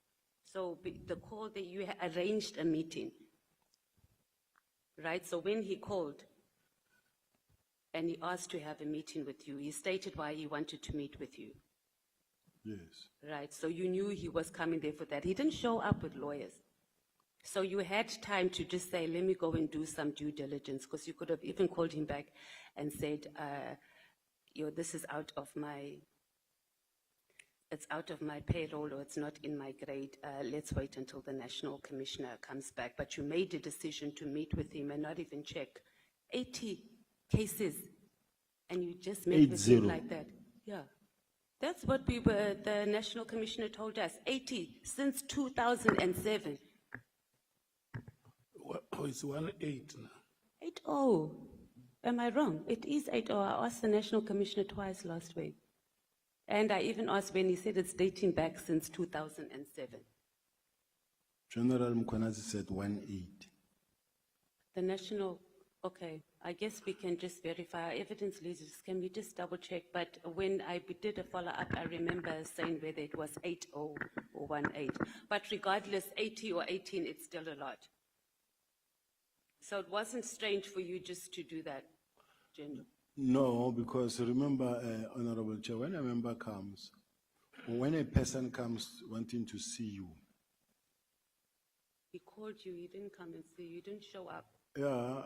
So the call that you arranged a meeting, right? So when he called and he asked to have a meeting with you, he stated why he wanted to meet with you. Yes. Right, so you knew he was coming there for that. He didn't show up with lawyers. So you had time to just say, let me go and do some due diligence, because you could have even called him back and said, this is out of my payroll, or it's not in my grade. Let's wait until the National Commissioner comes back. But you made a decision to meet with him and not even check 80 cases, and you just met with him like that. Yeah. That's what the National Commissioner told us, 80 since 2007. Oh, it's 1-8 now. 80. Am I wrong? It is 80. I asked the National Commissioner twice last week. And I even asked when he said it's dating back since 2007. General Mkhwanazi said 1-8. The National, okay, I guess we can just verify our evidence leaders. Can we just double check? But when I did a follow-up, I remember saying whether it was 80 or 1-8. But regardless, 80 or 18, it's still a lot. So it wasn't strange for you just to do that, General? No, because remember, Honorable Chair, when a member comes, when a person comes wanting to see you. He called you, he didn't come and see you, he didn't show up. Yeah,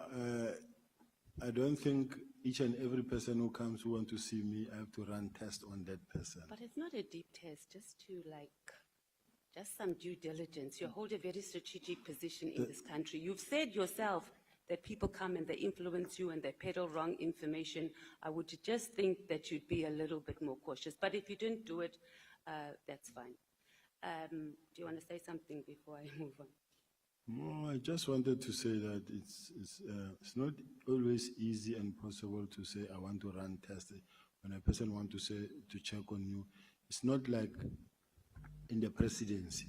I don't think each and every person who comes who want to see me, I have to run tests on that person. But it's not a deep test, just some due diligence. You hold a very strategic position in this country. You've said yourself that people come and they influence you and they peddle wrong information. I would just think that you'd be a little bit more cautious. But if you didn't do it, that's fine. Do you want to say something before I move on? No, I just wanted to say that it's not always easy and possible to say, I want to run tests. When a person wants to say, to check on you, it's not like in the presidency.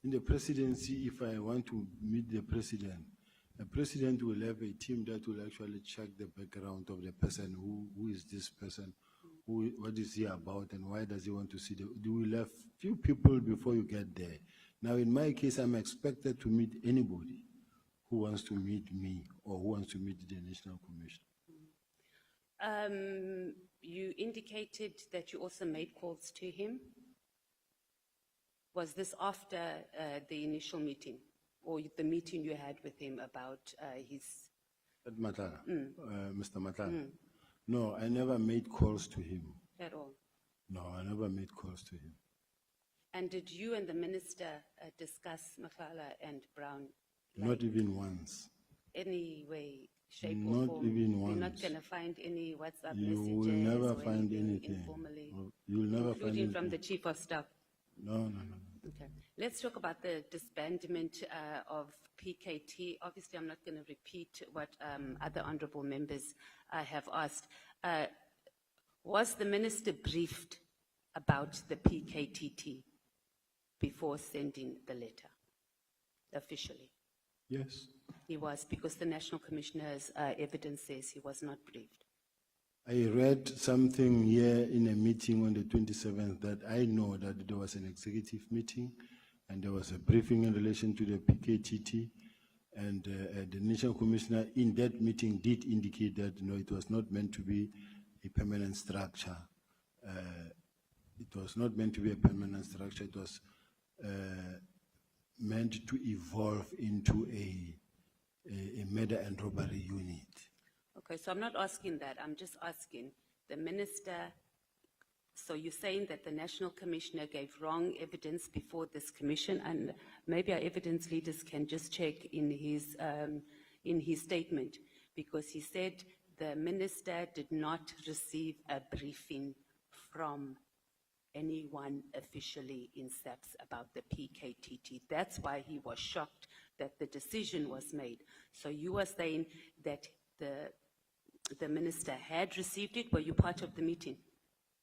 In the presidency, if I want to meet the president will have a team that will actually check the background of the person. Who is this person? What is he about and why does he want to see you will have few people before you get there. Now, in my case, I'm expected to meet anybody who wants to meet me or who wants to meet the National Commission. You indicated that you also made calls to him. Was this after the initial meeting or the meeting you had with him about his... At Matala, Mr. Matala? No, I never made calls to him. At all? No, I never made calls to him. And did you and the minister discuss Makhala and Brown? Not even once. Any way, shape or Not form? even You're not once. going to find any WhatsApp You messages will never or find anything. informally? You will never find Including from anything. the chief of staff? No. Okay. Let's talk about the disbandment of PKT. Obviously, I'm not going to repeat what other honorable members have asked. Was the minister briefed about the PKTT before sending the letter officially? Yes. He was, because the National Commissioner's evidence says he was not briefed. I read something here in a meeting on the 27th that I know that there was an executive meeting and there was a briefing in relation to the PKTT, and the National Commissioner in that meeting did indicate that no, it was not meant to be a permanent structure. It was not meant to be a permanent structure. It was meant to evolve into a murder and robbery unit. Okay, so I'm not asking that. I'm just asking the minister. So you're saying that the National Commissioner gave wrong evidence before this commission, and maybe our evidence leaders can just check in his statement, because he said the minister did not receive a briefing from anyone officially in SAPS about the PKTT. That's why he was shocked that the decision was made. So you are saying that the minister had received it. Were you part of the meeting?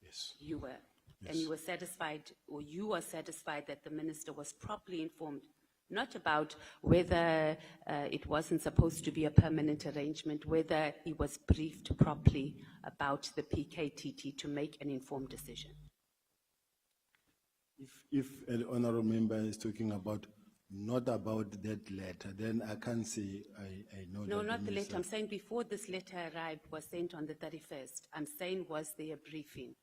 Yes. You were. Yes. And you were satisfied, or you are satisfied that the minister was properly informed, not about whether it wasn't supposed to be a permanent arrangement, whether he was briefed properly about the PKTT to make an informed decision. If an honorable member is talking about not about that letter, then I can't say I know. No, that not the minister- letter. I'm saying before this letter arrived, was sent on the 31st. I'm saying, was there a briefing?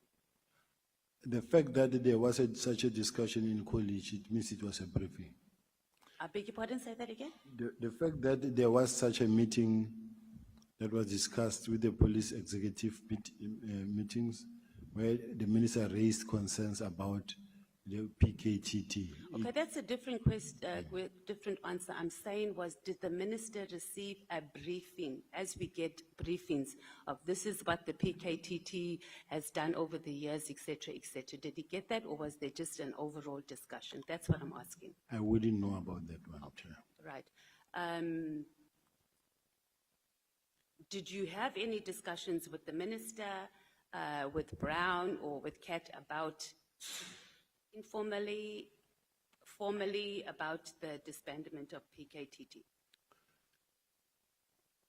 The fact that there was such a discussion in college, it means it was a briefing. I beg your pardon, say that again? The fact that there was such a meeting that was discussed with the police executive meetings, where the minister raised concerns about the PKTT. Okay, that's a different different answer. I'm saying was, did the minister receive a briefing, as we get briefings of this is what the PKTT has done over the years, et cetera, et cetera. Did he get that, or was there just an overall discussion? That's what I'm asking. I wouldn't know about that one. Okay, Chair. right. Did you have any discussions with the minister, with Brown, or with Kat about informally, formally about the disbandment of PKTT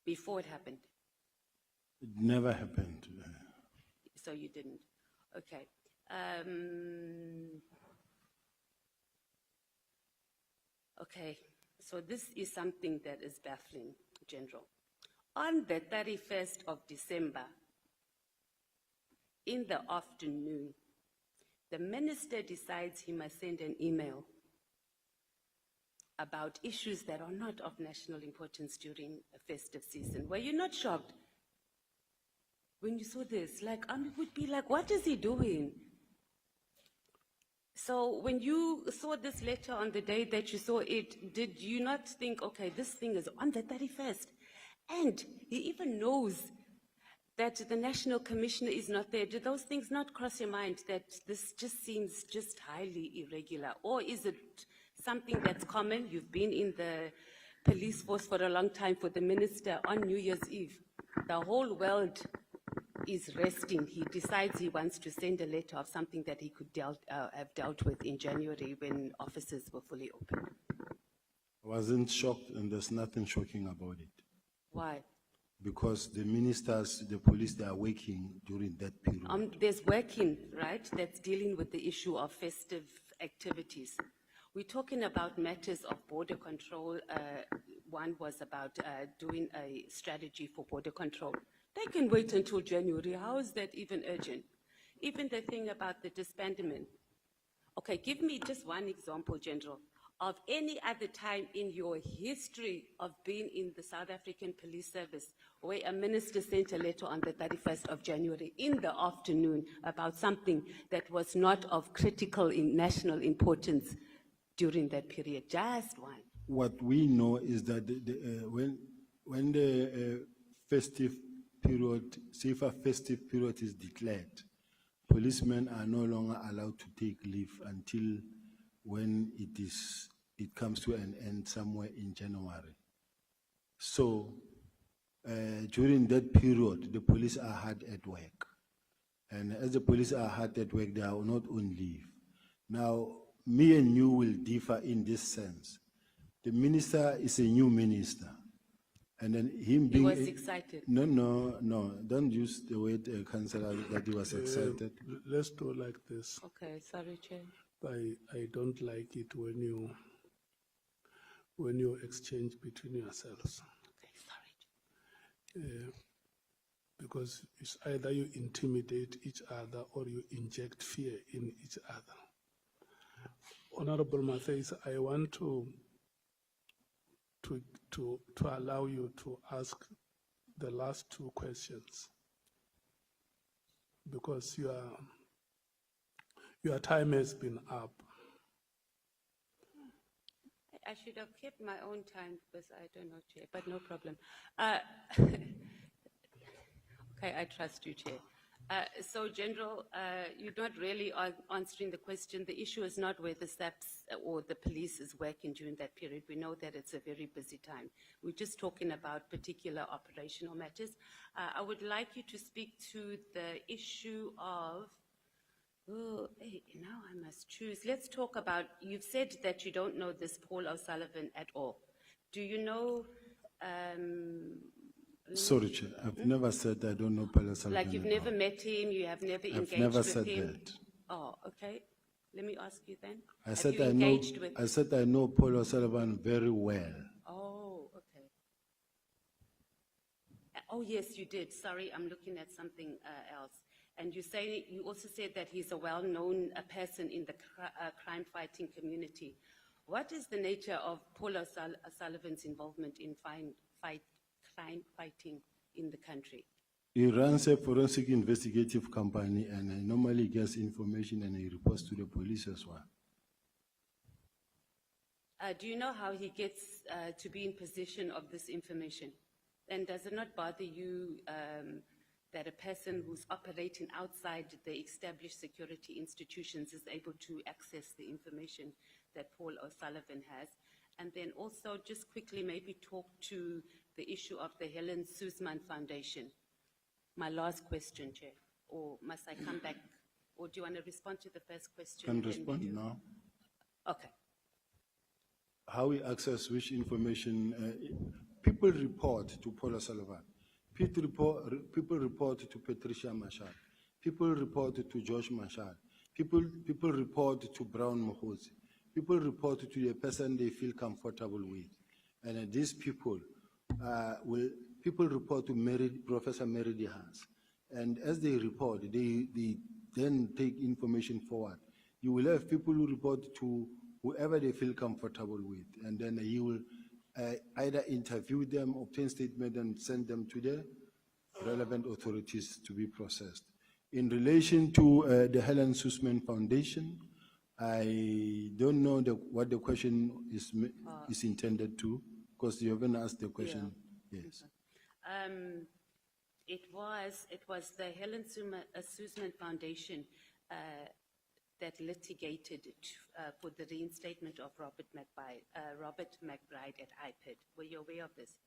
before it happened? It never happened. So you didn't. Okay. Okay, so this is something that is baffling, General. On the 31st of December, in the afternoon, the minister decides he must send an email about issues that are not of national importance during a festive season. Were you not shocked when you saw this? Like, I would be like, what is he doing? So when you saw this letter on the day that you saw it, did you not think, okay, this thing is on the 31st? And he even knows that the National Commissioner is not there. Did those things not cross your mind that this just seems just highly irregular? Or is it something that's common? You've been in the police force for a long time. For the minister on New Year's Eve, the whole world is resting. He decides he wants to send a letter of something that he could have dealt with in January when offices were fully open. I wasn't shocked, and there's nothing shocking about it. Why? Because the ministers, the police, they are working during that period. There's working, right, that's dealing with the issue of festive activities. We're talking about matters of border control. One was about doing a strategy for border control. They can wait until January. How is that even urgent? Even the thing about the disbandment. Okay, give me just one example, General, of any other time in your history of being in the South African Police Service where a minister sent a letter on the 31st of January in the afternoon about something that was not of critical national importance during that period. Just one. What we know is that when the festive period, safer festive period is declared, policemen are no longer allowed to take leave until when it comes to an end somewhere in January. So during that period, the police are hard at work. And as the police are hard at work, they are not on leave. Now, me and you will differ in this sense. The minister is a new minister. And then him being... He was excited. No, don't use the word councillor that he was excited. Let's do like this. Okay, sorry, Chair. I don't like it when you exchange between yourselves. Okay, sorry. Because it's either you intimidate each other or you inject fear in each other. Honorable Matthijs, I want to allow you to ask the last two questions because your time has been up. I should have kept my own time because I don't know, Chair, but no problem. Okay, I trust you, Chair. So, General, you're not really answering the question. The issue is not whether SAPS or the police is working during that period. We know that it's a very busy time. We're just talking about particular operational matters. I would like you to speak to the issue of, now I must choose. Let's talk about, you've said that you don't know this Paul O'Sullivan at all. Do you know... Sorry, Chair, I've never said I don't know Paul O'Sullivan. Like you've never met him, you have never engaged with him? I've never said that. Oh, okay. Let me ask you then. I Have said you engaged with... I said I know Paul O'Sullivan very well. Oh, okay. Oh, yes, you did. Sorry, I'm looking at something else. And you also said that he's a well-known person in the crime-fighting community. What is the nature of Paul O'Sullivan's involvement in crime fighting in the country? He runs a forensic investigative company and he normally gets information and he reports to the police as well. Do you know how he gets to be in possession of this information? And does it not bother you that a person who's operating outside the established security institutions is able to access the information that Paul O'Sullivan has? And then also just quickly maybe talk to the issue of the Helen Suzman Foundation. My last question, Chair. Or must I come back? Or do you want to respond to the first question? Can respond now. Okay. How we access which information, people report to Paul O'Sullivan. People report to Patricia Marshall. People report to Josh Marshall. People report to Brown Mohozi. People report to the person they feel comfortable with. And these people people report to Professor Mary DeHaas. And as they report, they then take information forward. You will have people who report to whoever they feel comfortable with. And then he will either interview them, obtain statement, and send them to the relevant authorities to be processed. In relation to the Helen Suzman Foundation, I don't know what the question is intended to, because you haven't asked the question. Yes. It was the Helen Suzman Foundation that litigated for the reinstatement of Robert McBride at IPID. Were you aware of this?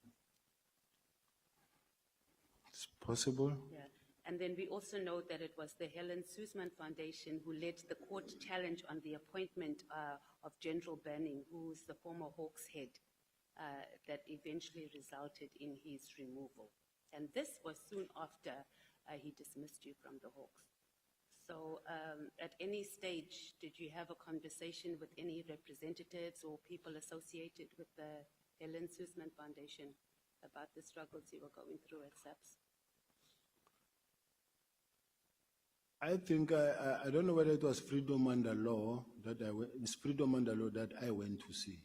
It's possible. Yeah. And then we also know that it was the Helen Suzman Foundation who led the court challenge on the appointment of General Burning, who's the former Hawks head, that eventually resulted in his removal. And this was soon after he dismissed you from the Hawks. So at any stage, did you have a conversation with any representatives or people associated with the Helen Suzman Foundation about the struggles you were going through at SAPS? I think, I don't know whether it was Freedom Under Law that it's Freedom Under Law that I went to see.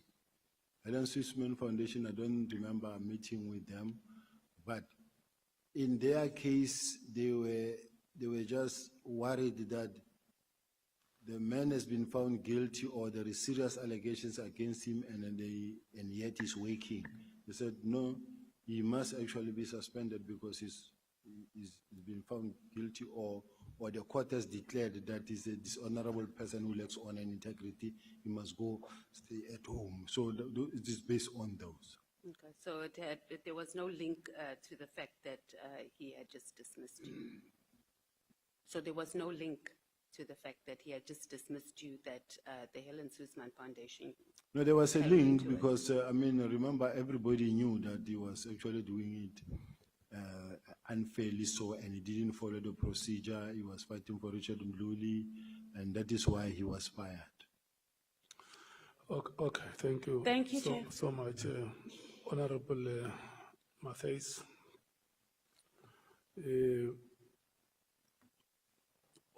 Helen Suzman Foundation, I don't remember a meeting with them, but in their case, they were just worried that the man has been found guilty or there is serious allegations against him and yet he's waking. They said, no, he must actually be suspended because he's been found guilty or the court has declared that he's a dishonorable person who lacks honor and integrity. He must go stay at home. So it is based on those. Okay, so there was no link to the fact that he had just dismissed you. So there was no link to the fact that he had just dismissed you, that the Helen Suzman Foundation. No, there was a Tied link into it. because, I mean, remember, everybody knew that he was actually doing it unfairly so, and he didn't follow the procedure. He was fighting for Richard Mluli, and that is why he was fired. Okay, thank you. Thank you, Chair. so much, Honorable Matthys.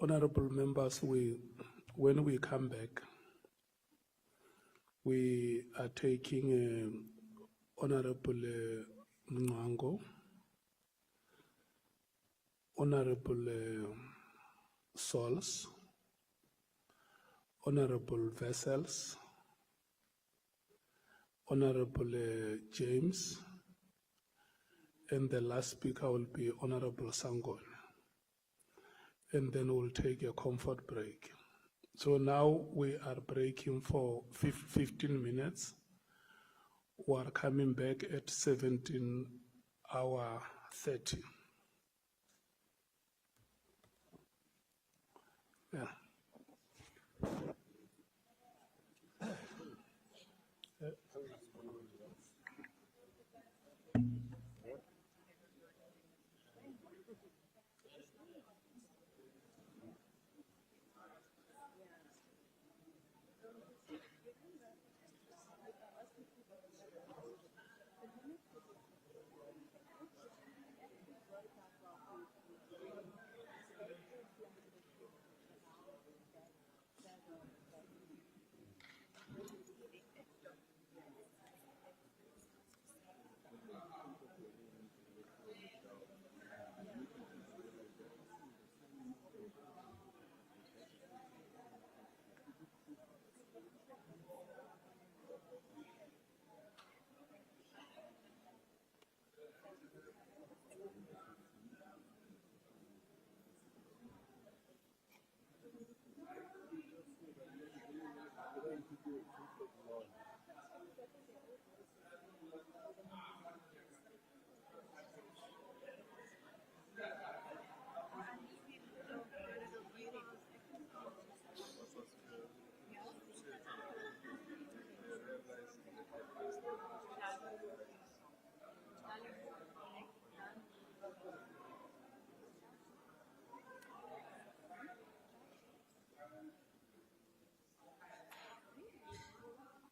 Honorable members, when we come back, we are taking Honorable Mngango, Honorable Sols, Honorable Vessels, Honorable James, and the last speaker will be Honorable Sangon. And then we'll take a comfort break. So now we are breaking for 15 minutes. We are coming back at 17:30.